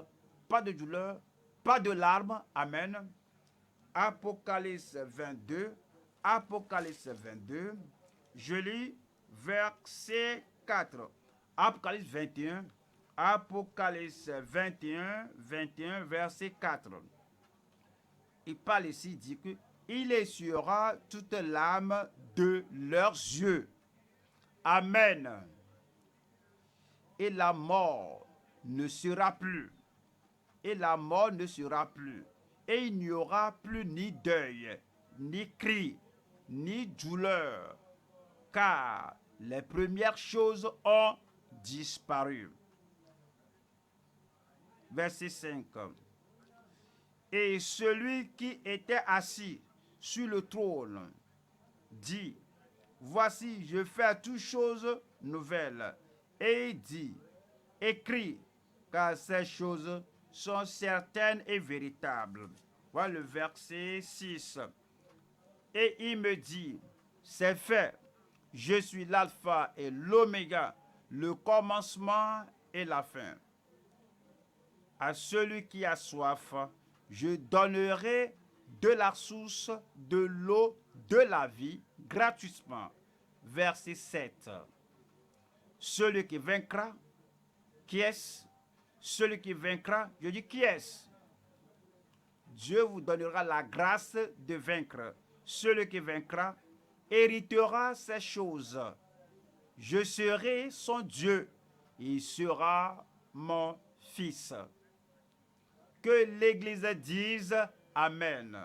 pas de douleur, pas de larmes. Amen. Apocalypse 22. Apocalypse 22. Je lis verset 4. Apocalypse 21. Apocalypse 21, verset 4. Il parle ici, il dit que il essuiera toute l'âme de leurs yeux. Amen. Et la mort ne sera plus. Et la mort ne sera plus. Et il n'y aura plus ni deuil, ni cri, ni douleur, car les premières choses ont disparu. Verset 5. Et celui qui était assis sur le trône dit, voici, je fais toutes choses nouvelles. Et il dit, écris, car ces choses sont certaines et véritables. Voilà le verset 6. Et il me dit, c'est fait, je suis l'alpha et l'oméga, le commencement et la fin. À celui qui a soif, je donnerai de la source de l'eau de la vie gratuitement. Verset 7. Celui qui vaincra, qui est-ce? Celui qui vaincra, je dis qui est-ce? Dieu vous donnera la grâce de vaincre. Celui qui vaincra héritera ces choses. Je serai son Dieu, il sera mon fils. Que l'Église dise Amen.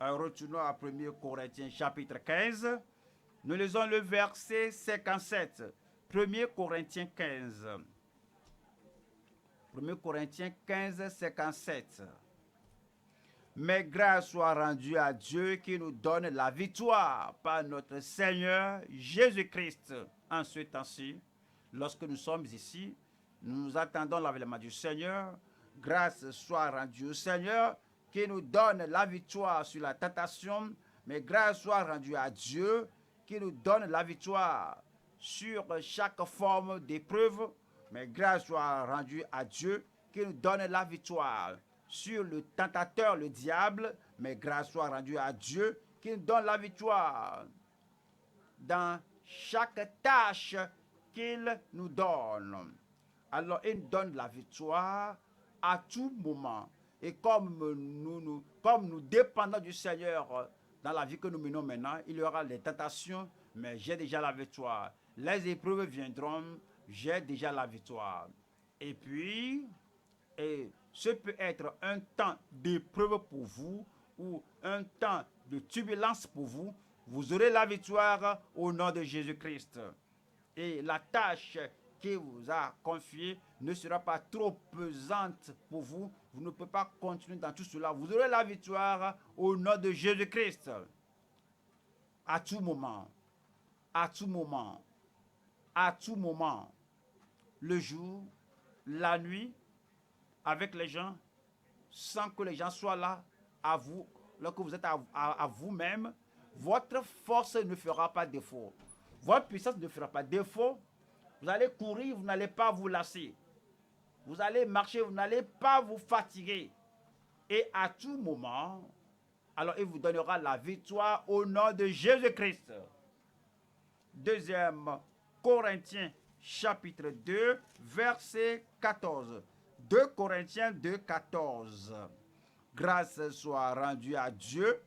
Retournons à 1 Corinthiens chapitre 15. Nous lisons le verset 57. 1 Corinthiens 15. 1 Corinthiens 15, 57. Mais grâce soit rendue à Dieu qui nous donne la victoire par notre Seigneur Jésus-Christ. En ce temps-ci, lorsque nous sommes ici, nous attendons l'avènement du Seigneur. Grâce soit rendue au Seigneur qui nous donne la victoire sur la tentation. Mais grâce soit rendue à Dieu qui nous donne la victoire sur chaque forme d'épreuve. Mais grâce soit rendue à Dieu qui nous donne la victoire sur le tentateur, le diable. Mais grâce soit rendue à Dieu qui nous donne la victoire dans chaque tâche qu'il nous donne. Alors, il nous donne la victoire à tout moment. Et comme nous dépendons du Seigneur dans la vie que nous menons maintenant, il y aura les tentations, mais j'ai déjà la victoire. Les épreuves viendront, j'ai déjà la victoire. Et puis, ce peut être un temps d'épreuve pour vous ou un temps de turbulence pour vous. Vous aurez la victoire au nom de Jésus-Christ. Et la tâche qui vous a confiée ne sera pas trop pesante pour vous. Vous ne pouvez pas continuer dans tout cela. Vous aurez la victoire au nom de Jésus-Christ. À tout moment, à tout moment, à tout moment, le jour, la nuit, avec les gens, sans que les gens soient là à vous, lorsque vous êtes à vous-même, votre force ne fera pas défaut. Votre puissance ne fera pas défaut. Vous allez courir, vous n'allez pas vous lasser. Vous allez marcher, vous n'allez pas vous fatiguer. Et à tout moment, alors il vous donnera la victoire au nom de Jésus-Christ. 2 Corinthiens chapitre 2, verset 14. 2 Corinthiens 2, 14. Grâce soit rendue à Dieu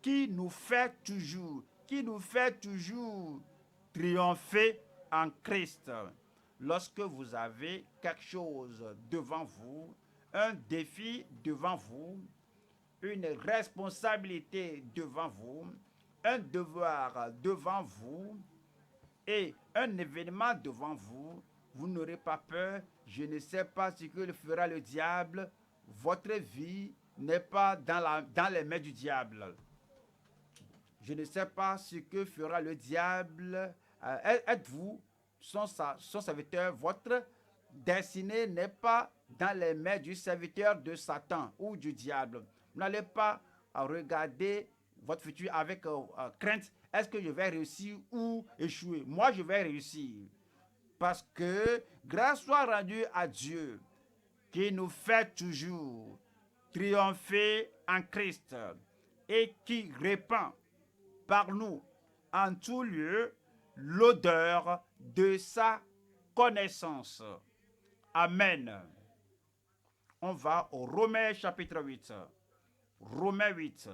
qui nous fait toujours qui nous fait toujours triompher en Christ. Lorsque vous avez quelque chose devant vous, un défi devant vous, une responsabilité devant vous, un devoir devant vous et un événement devant vous, vous n'aurez pas peur. Je ne sais pas ce que fera le diable. Votre vie n'est pas dans les mains du diable. Je ne sais pas ce que fera le diable. Êtes-vous son serviteur? Votre destinée n'est pas dans les mains du serviteur de Satan ou du diable. Vous n'allez pas regarder votre futur avec crainte. Est-ce que je vais réussir ou échouer? Moi, je vais réussir. Parce que grâce soit rendue à Dieu qui nous fait toujours triompher en Christ et qui répand par nous en tout lieu l'odeur de sa connaissance. Amen. On va au Romains chapitre 8. Romains 8.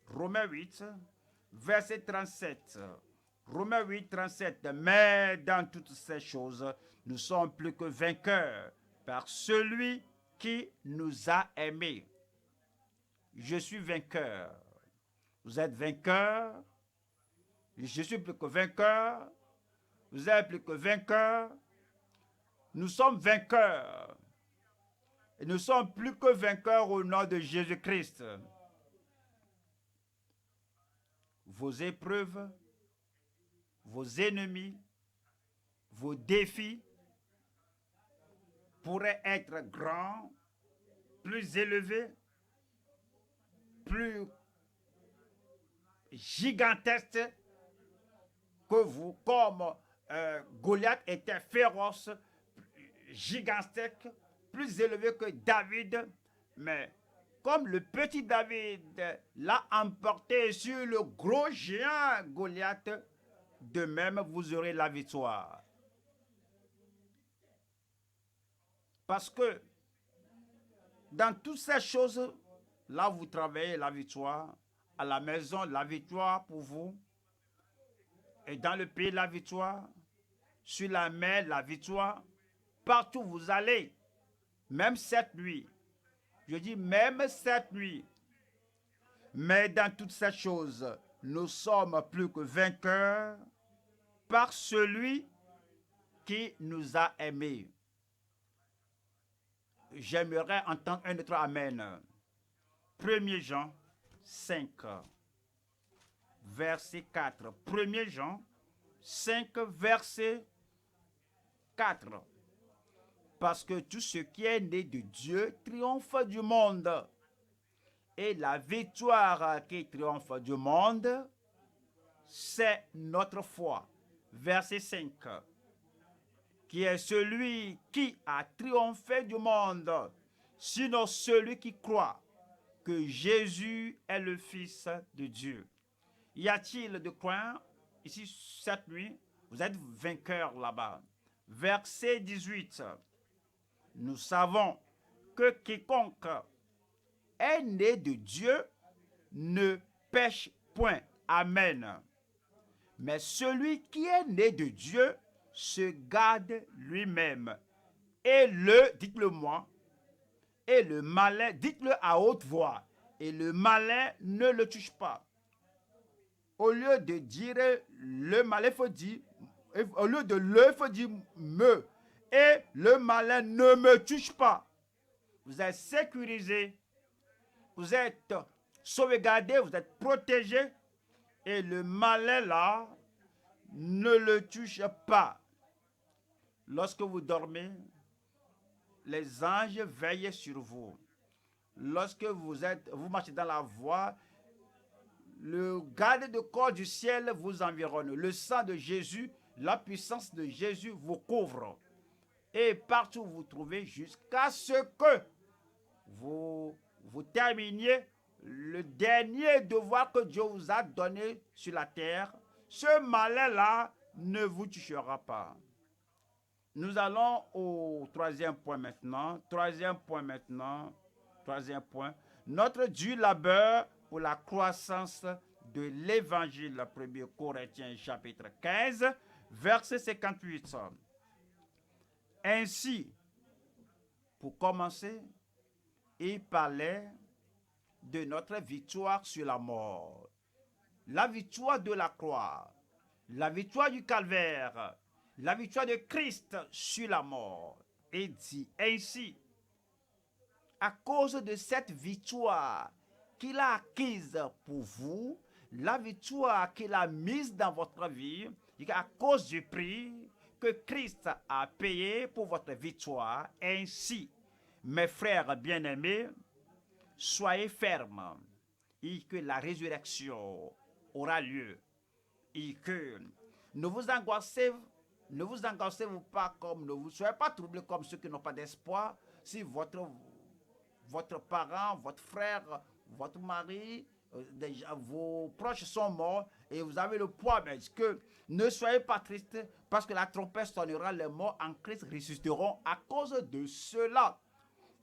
Romains 8, verset 37. Romains 8, 37. Mais dans toutes ces choses, nous sommes plus que vainqueurs par celui qui nous a aimés. Je suis vainqueur. Vous êtes vainqueur. Je suis plus que vainqueur. Vous êtes plus que vainqueur. Nous sommes vainqueurs. Et nous sommes plus que vainqueurs au nom de Jésus-Christ. Vos épreuves, vos ennemis, vos défis pourraient être grands, plus élevés, plus gigantesques que vous, comme Goliath était féroce, gigantesque, plus élevé que David, mais comme le petit David l'a emporté sur le gros géant Goliath, de même vous aurez la victoire. Parce que dans toutes ces choses, là vous travaillez la victoire, à la maison la victoire pour vous, et dans le pays la victoire, sur la mer la victoire, partout où vous allez, même cette nuit. Je dis même cette nuit. Mais dans toutes ces choses, nous sommes plus que vainqueurs par celui qui nous a aimés. J'aimerais entendre un autre amen. 1 Jean 5, verset 4. 1 Jean 5, verset 4. Parce que tout ce qui est né de Dieu triomphe du monde. Et la victoire qui triomphe du monde, c'est notre foi. Verset 5. Qui est celui qui a triomphé du monde, sinon celui qui croit que Jésus est le Fils de Dieu. Y a-t-il de croyants ici cette nuit? Vous êtes vainqueurs là-bas. Verset 18. Nous savons que quiconque est né de Dieu ne pêche point. Amen. Mais celui qui est né de Dieu se garde lui-même. Et dites-le moi, et le malin, dites-le à haute voix, et le malin ne le touche pas. Au lieu de dire le malin, il faut dire, au lieu de le, il faut dire me. Et le malin ne me touche pas. Vous êtes sécurisé, vous êtes sauvegardé, vous êtes protégé. Et le malin là ne le touche pas. Lorsque vous dormez, les anges veillent sur vous. Lorsque vous marchez dans la voie, le garde de corps du ciel vous environne. Le sang de Jésus, la puissance de Jésus vous couvre. Et partout où vous vous trouvez, jusqu'à ce que vous terminiez le dernier devoir que Dieu vous a donné sur la terre, ce malin-là ne vous touchera pas. Nous allons au troisième point maintenant. Troisième point. Notre dur labeur pour la croissance de l'Évangile 1 Corinthiens chapitre 15, verset 58. Ainsi, pour commencer, il parlait de notre victoire sur la mort, la victoire de la croix, la victoire du calvaire, la victoire de Christ sur la mort. Et dit ainsi, à cause de cette victoire qu'il a acquise pour vous, la victoire qu'il a mise dans votre vie, à cause du prix que Christ a payé pour votre victoire. Ainsi, mes frères bien-aimés, soyez fermes et que la résurrection aura lieu et que ne vous angoissez pas comme ne vous soyez pas troublés comme ceux qui n'ont pas d'espoir. Si votre parent, votre frère, votre mari, vos proches sont morts et vous avez le poids, mais que ne soyez pas tristes parce que la trompette sonnera, les morts en Christ ressusciteront. À cause de cela,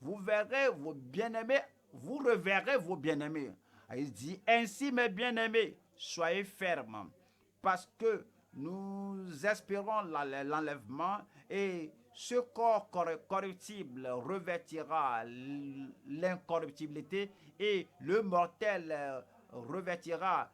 vous verrez vos bien-aimés, vous reverrez vos bien-aimés. Il dit, ainsi mes bien-aimés, soyez fermes parce que nous espérons l'enlèvement et ce corps corruptible revêtira l'incorruptibilité et le mortel revêtira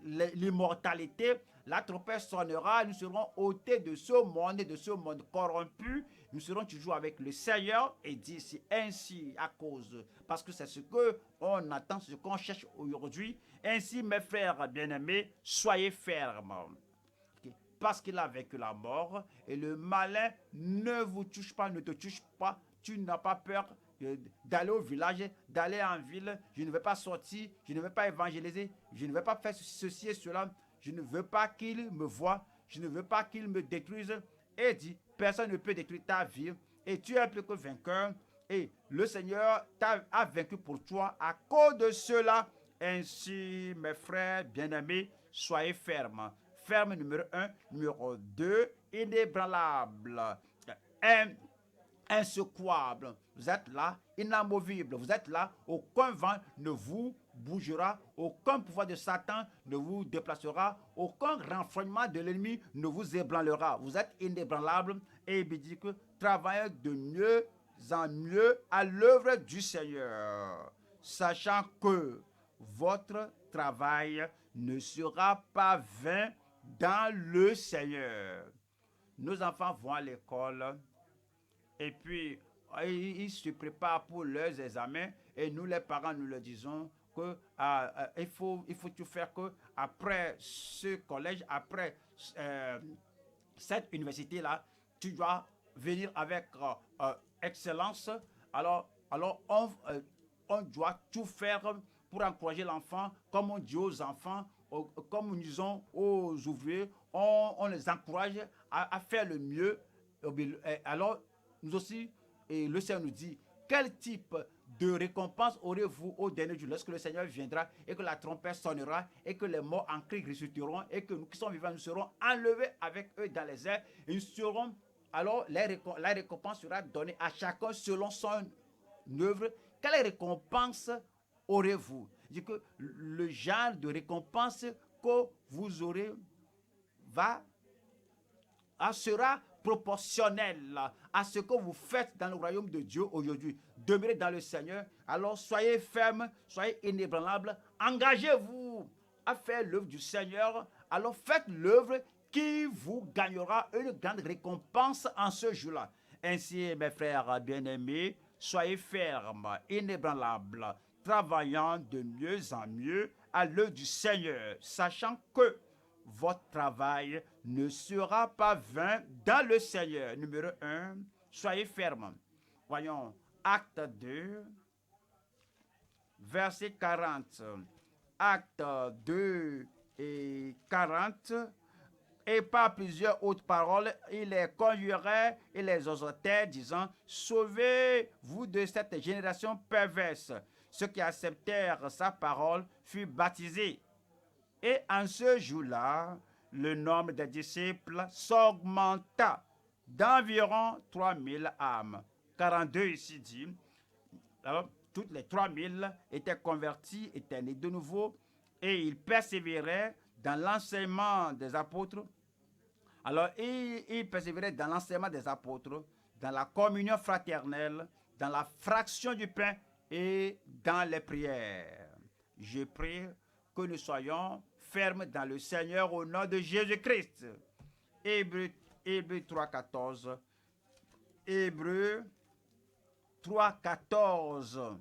l'immortalité. La trompette sonnera, nous serons ôtés de ce monde et de ce monde corrompu. Nous serons toujours avec le Seigneur et dit ainsi à cause, parce que c'est ce qu'on attend, ce qu'on cherche aujourd'hui. Ainsi, mes frères bien-aimés, soyez fermes. Parce qu'il a vaincu la mort et le malin ne vous touche pas, ne te touche pas. Tu n'as pas peur d'aller au village, d'aller en ville. Je ne vais pas sortir, je ne vais pas évangéliser, je ne vais pas faire ceci et cela. Je ne veux pas qu'il me voie, je ne veux pas qu'il me détruise. Et dit, personne ne peut détruire ta vie et tu es plus que vainqueur. Et le Seigneur a vaincu pour toi à cause de cela. Ainsi, mes frères bien-aimés, soyez fermes. Ferme numéro 1, numéro 2, inébranlable, insecouable. Vous êtes là, inamovible. Vous êtes là, aucun vent ne vous bougera, aucun pouvoir de Satan ne vous déplacera, aucun renfrognement de l'ennemi ne vous ébranlera. Vous êtes inébranlable et il dit que travaillez de mieux en mieux à l'œuvre du Seigneur, sachant que votre travail ne sera pas vain dans le Seigneur. Nos enfants vont à l'école et puis ils se préparent pour leurs examens et nous les parents nous leur disons que il faut tout faire que après ce collège, après cette université là, tu dois venir avec excellence. Alors on doit tout faire pour encourager l'enfant, comme on dit aux enfants, comme nous disons aux ouvriers, on les encourage à faire le mieux. Alors, nous aussi, et le Seigneur nous dit, quel type de récompense aurez-vous au dernier jour, lorsque le Seigneur viendra et que la trompette sonnera et que les morts en Christ ressusciteront et que nous qui sommes vivants, nous serons enlevés avec eux dans les airs et nous serons, alors la récompense sera donnée à chacun selon son œuvre. Quelle récompense aurez-vous? Je dis que le genre de récompense que vous aurez sera proportionnel à ce que vous faites dans le royaume de Dieu aujourd'hui. Demeurez dans le Seigneur. Alors soyez fermes, soyez inébranlables. Engagez-vous à faire l'œuvre du Seigneur. Alors faites l'œuvre qui vous gagnera une grande récompense en ce jour-là. Ainsi, mes frères bien-aimés, soyez fermes, inébranlables, travaillant de mieux en mieux à l'œuvre du Seigneur, sachant que votre travail ne sera pas vain dans le Seigneur. Numéro 1, soyez fermes. Voyons, Acte 2, verset 40. Acte 2 et 40. Et par plusieurs autres paroles, il les conjurait et les exhortait, disant, sauvez-vous de cette génération perverse. Ceux qui acceptèrent sa parole furent baptisés. Et en ce jour-là, le nombre des disciples s'augmenta d'environ 3000 âmes. 42 ici dit. Alors, toutes les 3000 étaient convertis, étaient nés de nouveau, et ils persévéraient dans l'enseignement des apôtres. Alors, ils persévéraient dans l'enseignement des apôtres, dans la communion fraternelle, dans la fraction du pain et dans les prières. Je prie que nous soyons fermes dans le Seigneur au nom de Jésus-Christ. Hébreux 3,14. Hébreux 3,14.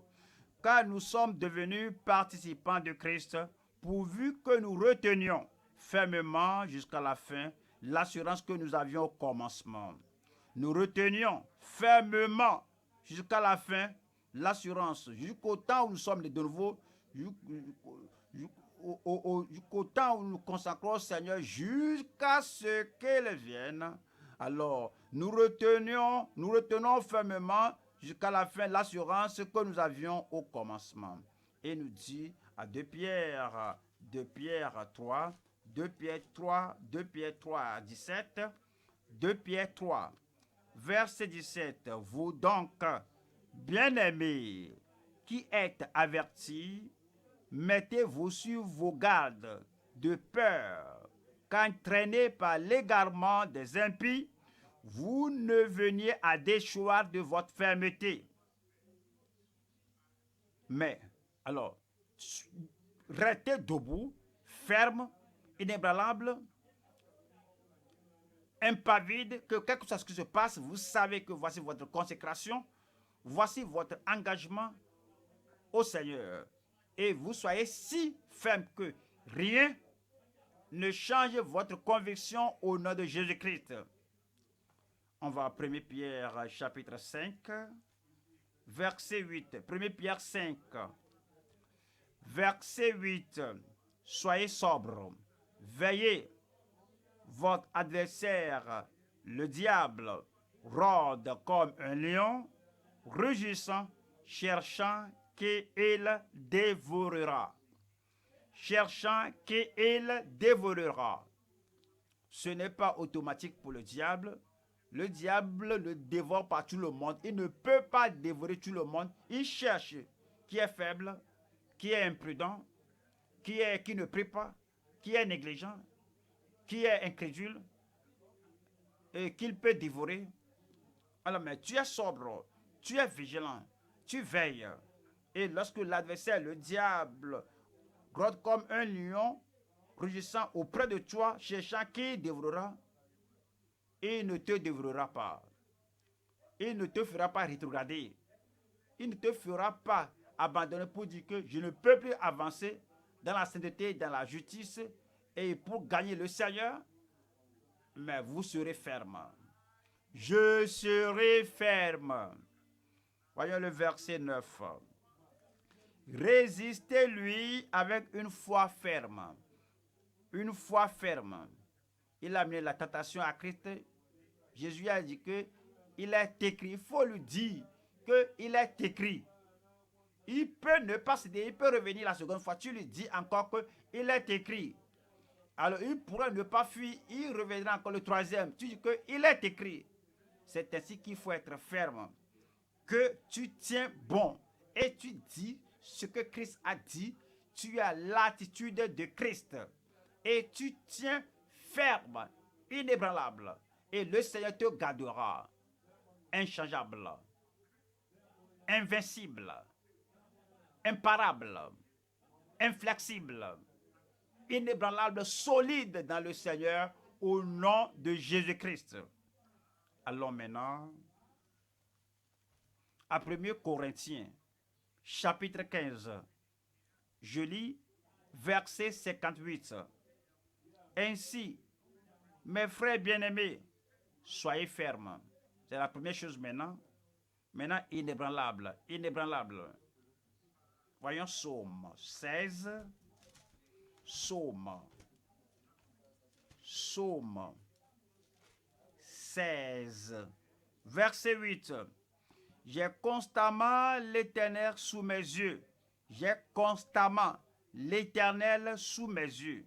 Car nous sommes devenus participants de Christ, pourvu que nous retenions fermement jusqu'à la fin l'assurance que nous avions au commencement. Nous retenions fermement jusqu'à la fin l'assurance, jusqu'au temps où nous sommes de nouveau, jusqu'au temps où nous consacrons au Seigneur, jusqu'à ce qu'il vienne. Alors, nous retenons fermement jusqu'à la fin l'assurance que nous avions au commencement. Et nous dit à 2 Pierre 3, 2 Pierre 3, 17, 2 Pierre 3, verset 17. Vous donc, bien-aimés, qui êtes avertis, mettez-vous sur vos gardes de peur qu'entraînés par l'égarement des impies, vous ne veniez à déchoir de votre fermeté. Mais, alors, restez debout, ferme, inébranlable, impavide, que quelque chose qui se passe, vous savez que voici votre consécration, voici votre engagement au Seigneur. Et vous soyez si ferme que rien ne change votre conviction au nom de Jésus-Christ. On va à 1 Pierre chapitre 5, verset 8. 1 Pierre 5, verset 8. Soyez sobres, veillez. Votre adversaire, le diable, rôde comme un lion, rugissant, cherchant qu'il dévorera. Cherchant qu'il dévorera. Ce n'est pas automatique pour le diable. Le diable ne dévore pas tout le monde. Il ne peut pas dévorer tout le monde. Il cherche qui est faible, qui est imprudent, qui ne prie pas, qui est négligent, qui est incrédule, et qu'il peut dévorer. Alors, mais tu es sobre, tu es vigilant, tu veilles. Et lorsque l'adversaire, le diable, rôde comme un lion, rugissant auprès de toi, cherchant qui dévorera, il ne te dévorera pas. Il ne te fera pas rétrograder. Il ne te fera pas abandonner pour dire que je ne peux plus avancer dans la sainteté, dans la justice, et pour gagner le Seigneur, mais vous serez ferme. Je serai ferme. Voyons le verset 9. Résistez-lui avec une foi ferme. Une foi ferme. Il a amené la tentation à Christ. Jésus a dit que il est écrit. Il faut lui dire qu'il est écrit. Il peut ne pas céder, il peut revenir la seconde fois. Tu lui dis encore qu'il est écrit. Alors il pourra ne pas fuir, il reviendra encore le troisième. Tu dis qu'il est écrit. C'est ainsi qu'il faut être ferme. Que tu tiens bon. Et tu dis ce que Christ a dit. Tu as l'attitude de Christ. Et tu tiens ferme, inébranlable. Et le Seigneur te gardera. Inchangeable. Invincible. Imparable. Inflexible. Inébranlable, solide dans le Seigneur au nom de Jésus-Christ. Allons maintenant à 1 Corinthiens, chapitre 15. Je lis verset 58. Ainsi, mes frères bien-aimés, soyez fermes. C'est la première chose maintenant. Maintenant, inébranlable, inébranlable. Voyons Psaume 16. Psaume 16, verset 8. J'ai constamment l'Éternel sous mes yeux. J'ai constamment l'Éternel sous mes yeux.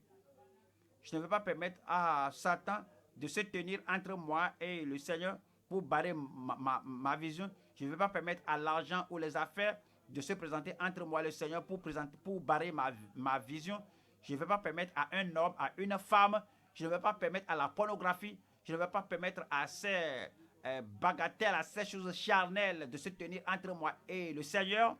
Je ne vais pas permettre à Satan de se tenir entre moi et le Seigneur pour barrer ma vision. Je ne vais pas permettre à l'argent ou les affaires de se présenter entre moi et le Seigneur pour barrer ma vision. Je ne vais pas permettre à un homme, à une femme, je ne vais pas permettre à la pornographie, je ne vais pas permettre à ces bagatelles, à ces choses charnelles de se tenir entre moi et le Seigneur.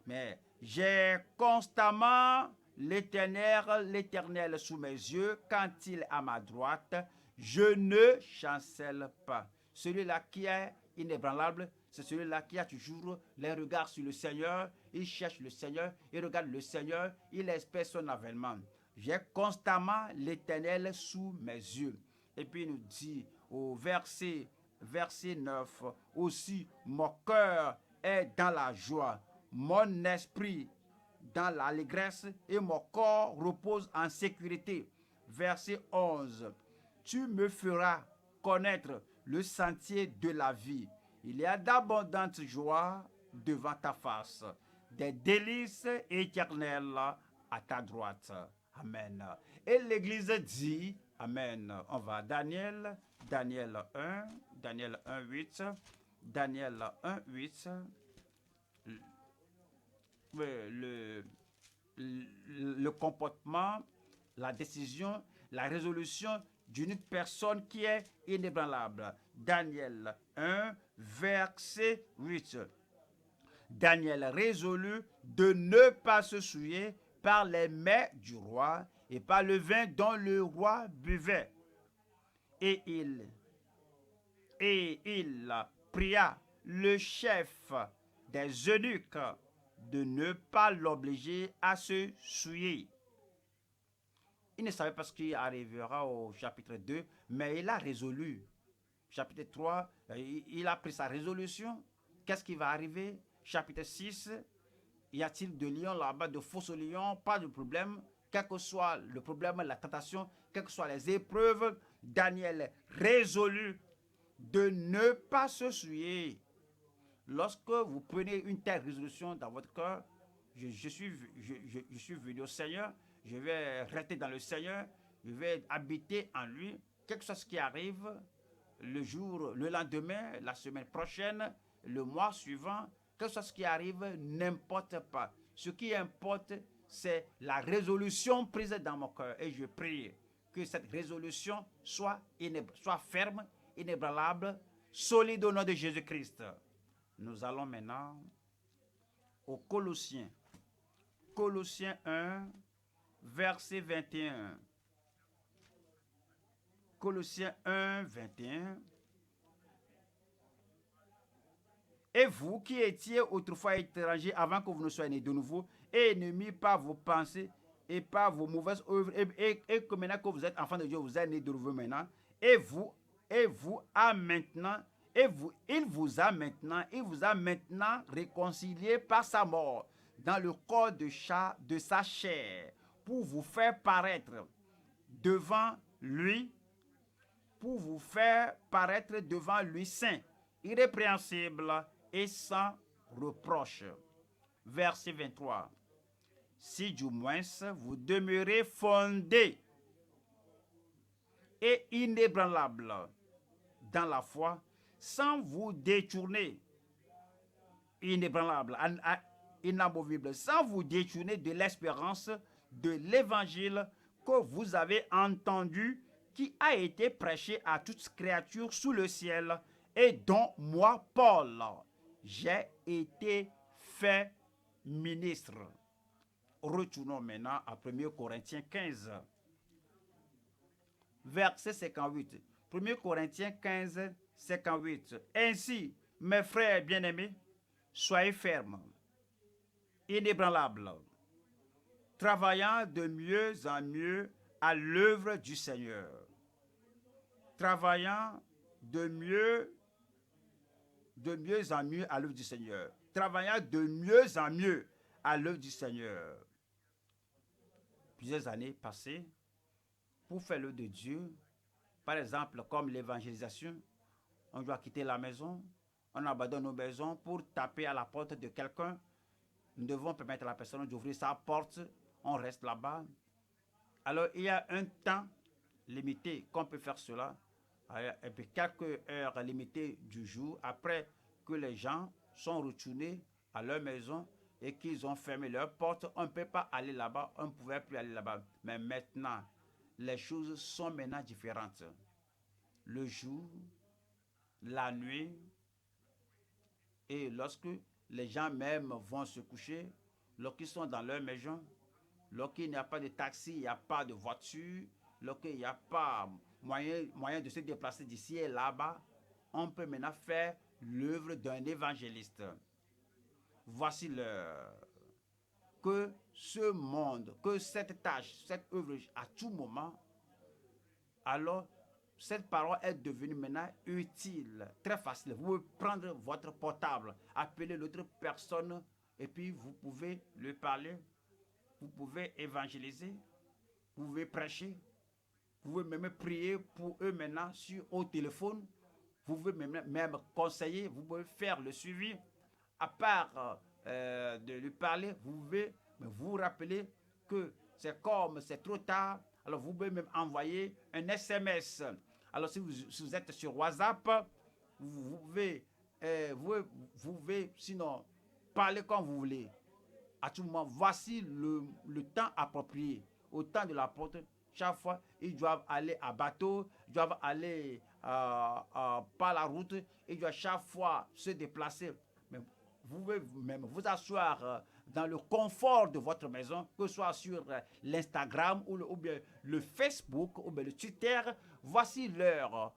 Mais j'ai constamment l'Éternel sous mes yeux. Quand il est à ma droite, je ne chancelle pas. Celui-là qui est inébranlable, c'est celui-là qui a toujours les regards sur le Seigneur. Il cherche le Seigneur, il regarde le Seigneur, il espère son avènement. J'ai constamment l'Éternel sous mes yeux. Et puis il nous dit au verset 9, aussi mon cœur est dans la joie, mon esprit dans l'allégresse et mon corps repose en sécurité. Verset 11, tu me feras connaître le sentier de la vie. Il y a d'abondantes joies devant ta face, des délices éternelles à ta droite. Amen. Et l'Église dit, Amen. On va à Daniel 1, Daniel 1, 8, Daniel 1, 8, le comportement, la décision, la résolution d'une personne qui est inébranlable. Daniel 1, verset 8. Daniel résolut de ne pas se souiller par les mets du roi et par le vin dont le roi buvait. Et il pria le chef des eunuques de ne pas l'obliger à se souiller. Il ne savait pas ce qui arrivera au chapitre 2, mais il a résolu. Chapitre 3, il a pris sa résolution. Qu'est-ce qui va arriver? Chapitre 6, y a-t-il de lions là-bas, de fausses lions? Pas de problème. Quel que soit le problème, la tentation, quelles que soient les épreuves, Daniel résolut de ne pas se souiller. Lorsque vous prenez une telle résolution dans votre cœur, je suis venu au Seigneur, je vais rester dans le Seigneur, je vais habiter en lui, quel que soit ce qui arrive, le jour, le lendemain, la semaine prochaine, le mois suivant, quel que soit ce qui arrive, n'importe pas. Ce qui importe, c'est la résolution prise dans mon cœur. Et je prie que cette résolution soit ferme, inébranlable, solide au nom de Jésus-Christ. Nous allons maintenant aux Colossiens. Colossiens 1, verset 21. Colossiens 1, 21. Et vous qui étiez autrefois étrangers avant que vous ne soyez nés de nouveau, et ennemis par vos pensées et par vos mauvaises œuvres, et que maintenant que vous êtes enfants de Dieu, vous êtes nés de nouveau maintenant, il vous a maintenant réconcilié par sa mort dans le corps de sa chair pour vous faire paraître devant lui saint, irrépréhensible et sans reproche. Verset 23. Si du moins vous demeurez fondés et inébranlables dans la foi, sans vous détourner, inébranlable, inamovible, sans vous détourner de l'espérance de l'évangile que vous avez entendu, qui a été prêché à toute créature sous le ciel, et dont moi, Paul, j'ai été fait ministre. Retournons maintenant à 1 Corinthiens 15, verset 58. 1 Corinthiens 15, 58. Ainsi, mes frères bien-aimés, soyez fermes, inébranlables, travaillant de mieux en mieux à l'œuvre du Seigneur. Travaillant de mieux en mieux à l'œuvre du Seigneur. Travaillant de mieux en mieux à l'œuvre du Seigneur. Plusieurs années passées, pour faire l'œuvre de Dieu, par exemple, comme l'évangélisation, on doit quitter la maison, on abandonne nos maisons pour taper à la porte de quelqu'un. Nous devons permettre à la personne d'ouvrir sa porte, on reste là-bas. Alors, il y a un temps limité qu'on peut faire cela, et puis quelques heures limitées du jour, après que les gens sont retournés à leur maison, et qu'ils ont fermé leurs portes, on ne peut pas aller là-bas, on ne pouvait plus aller là-bas. Mais maintenant, les choses sont maintenant différentes. Le jour, la nuit, et lorsque les gens même vont se coucher, lorsqu'ils sont dans leur maison, lorsqu'il n'y a pas de taxi, il n'y a pas de voiture, lorsqu'il n'y a pas moyen de se déplacer d'ici et là-bas, on peut maintenant faire l'œuvre d'un évangéliste. Voici que ce monde, que cette tâche, cette œuvre, à tout moment, alors cette parole est devenue maintenant utile, très facile. Vous pouvez prendre votre portable, appeler l'autre personne et puis vous pouvez lui parler, vous pouvez évangéliser, vous pouvez prêcher, vous pouvez même prier pour eux maintenant au téléphone, vous pouvez même conseiller, vous pouvez faire le suivi. À part de lui parler, vous pouvez vous rappeler que c'est comme c'est trop tard, alors vous pouvez même envoyer un SMS. Alors si vous êtes sur WhatsApp, vous pouvez sinon parler comme vous voulez. À tout moment, voici le temps approprié. Au temps de l'apôtre, chaque fois, ils doivent aller à bateau, ils doivent aller par la route, ils doivent chaque fois se déplacer. Mais vous pouvez même vous asseoir dans le confort de votre maison, que ce soit sur l'Instagram ou bien le Facebook ou bien le Twitter. Voici l'heure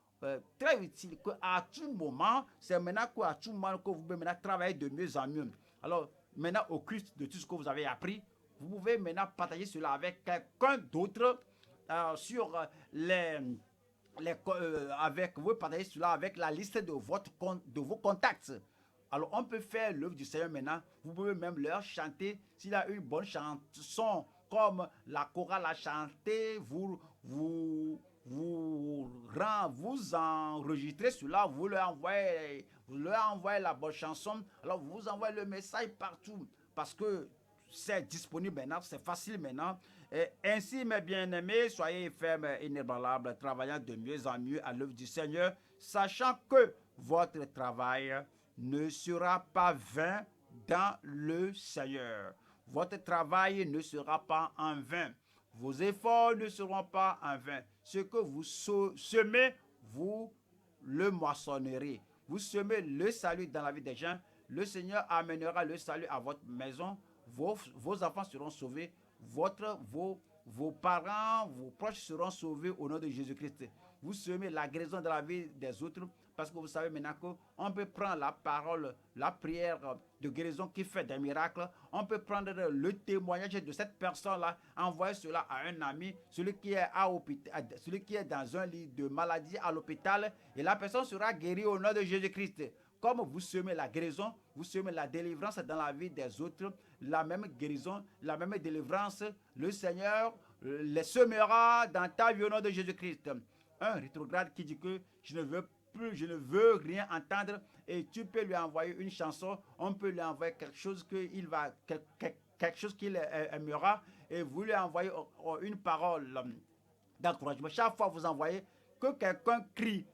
très utile qu'à tout moment, c'est maintenant qu'à tout moment que vous pouvez maintenant travailler de mieux en mieux. Alors, maintenant, au Christ de tout ce que vous avez appris, vous pouvez maintenant partager cela avec quelqu'un d'autre sur vous pouvez partager cela avec la liste de vos contacts. Alors, on peut faire l'œuvre du Seigneur maintenant. Vous pouvez même leur chanter. S'il y a une bonne chanson, comme la chorale a chanté, vous enregistrez cela, vous leur envoyez la bonne chanson. Alors, vous envoyez le message partout. Parce que c'est disponible maintenant, c'est facile maintenant. Et ainsi, mes bien-aimés, soyez fermes et inébranlables, travaillant de mieux en mieux à l'œuvre du Seigneur, sachant que votre travail ne sera pas vain dans le Seigneur. Votre travail ne sera pas en vain. Vos efforts ne seront pas en vain. Ce que vous semez, vous le moissonnerez. Vous semez le salut dans la vie des gens. Le Seigneur amènera le salut à votre maison. Vos enfants seront sauvés. Vos parents, vos proches seront sauvés au nom de Jésus-Christ. Vous semez la guérison dans la vie des autres parce que vous savez maintenant qu'on peut prendre la parole, la prière de guérison qui fait des miracles. On peut prendre le témoignage de cette personne-là, envoyer cela à un ami, celui qui est dans un lit de maladie à l'hôpital, et la personne sera guérie au nom de Jésus-Christ. Comme vous semez la guérison, vous semez la délivrance dans la vie des autres, la même guérison, la même délivrance, le Seigneur les semera dans ta vie au nom de Jésus-Christ. Un rétrograde qui dit que je ne veux rien entendre, et tu peux lui envoyer une chanson, on peut lui envoyer quelque chose qu'il aimera, et vous lui envoyez une parole d'encouragement. Chaque fois que vous envoyez, que quelqu'un crie,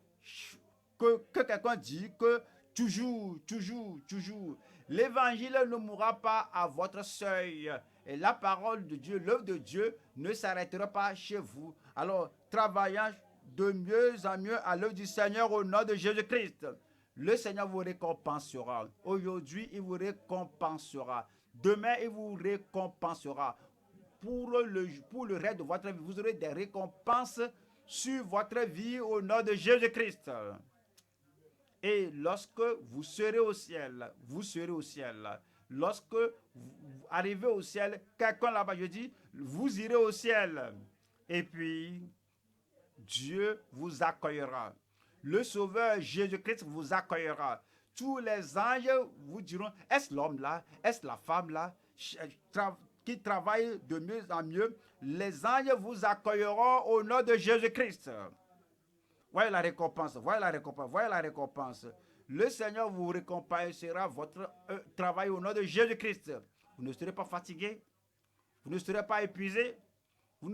que quelqu'un dit que toujours, toujours, toujours, l'évangile ne mourra pas à votre seuil. Et la parole de Dieu, l'œuvre de Dieu ne s'arrêtera pas chez vous. Alors, travaillant de mieux en mieux à l'œuvre du Seigneur au nom de Jésus-Christ. Le Seigneur vous récompensera. Aujourd'hui, il vous récompensera. Demain, il vous récompensera. Pour le reste de votre vie, vous aurez des récompenses sur votre vie au nom de Jésus-Christ. Et lorsque vous serez au ciel, vous serez au ciel. Lorsque vous arrivez au ciel, quelqu'un là-bas, je dis, vous irez au ciel. Et puis, Dieu vous accueillera. Le Sauveur Jésus-Christ vous accueillera. Tous les anges vous diront, est-ce l'homme là? Est-ce la femme là? Qui travaille de mieux en mieux. Les anges vous accueilleront au nom de Jésus-Christ. Voyez la récompense, voyez la récompense, voyez la récompense. Le Seigneur vous récompensera votre travail au nom de Jésus-Christ. Vous ne serez pas fatigué, vous ne serez pas épuisé, vous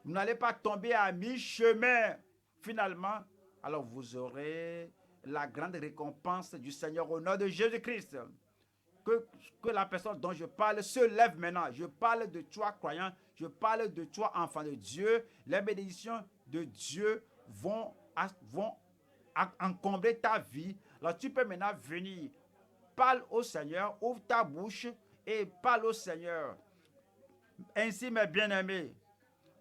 n'allez pas tomber à mi-chemin finalement. Alors vous aurez la grande récompense du Seigneur au nom de Jésus-Christ. que la personne dont je parle se lève maintenant. Je parle de toi, croyant. Je parle de toi, enfant de Dieu. Les bénédictions de Dieu vont encombrer ta vie. Alors tu peux maintenant venir. Parle au Seigneur, ouvre ta bouche et parle au Seigneur. Ainsi, mes bien-aimés,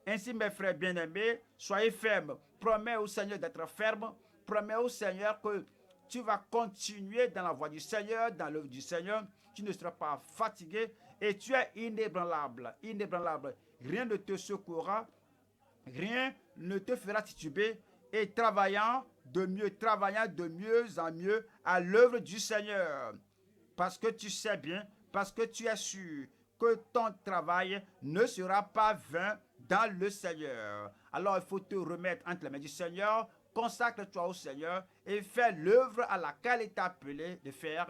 ainsi, mes frères bien-aimés, soyez fermes. Promets au Seigneur d'être ferme. Promets au Seigneur que tu vas continuer dans la voie du Seigneur, dans l'œuvre du Seigneur. Tu ne seras pas fatigué et tu es inébranlable. Inébranlable. Rien ne te secouera. Rien ne te fera tituber. Et travaillant de mieux en mieux à l'œuvre du Seigneur. Parce que tu sais bien, parce que tu es sûr que ton travail ne sera pas vain dans le Seigneur. Alors il faut te remettre entre les mains du Seigneur, consacre-toi au Seigneur et fais l'œuvre à laquelle il t'a appelé de faire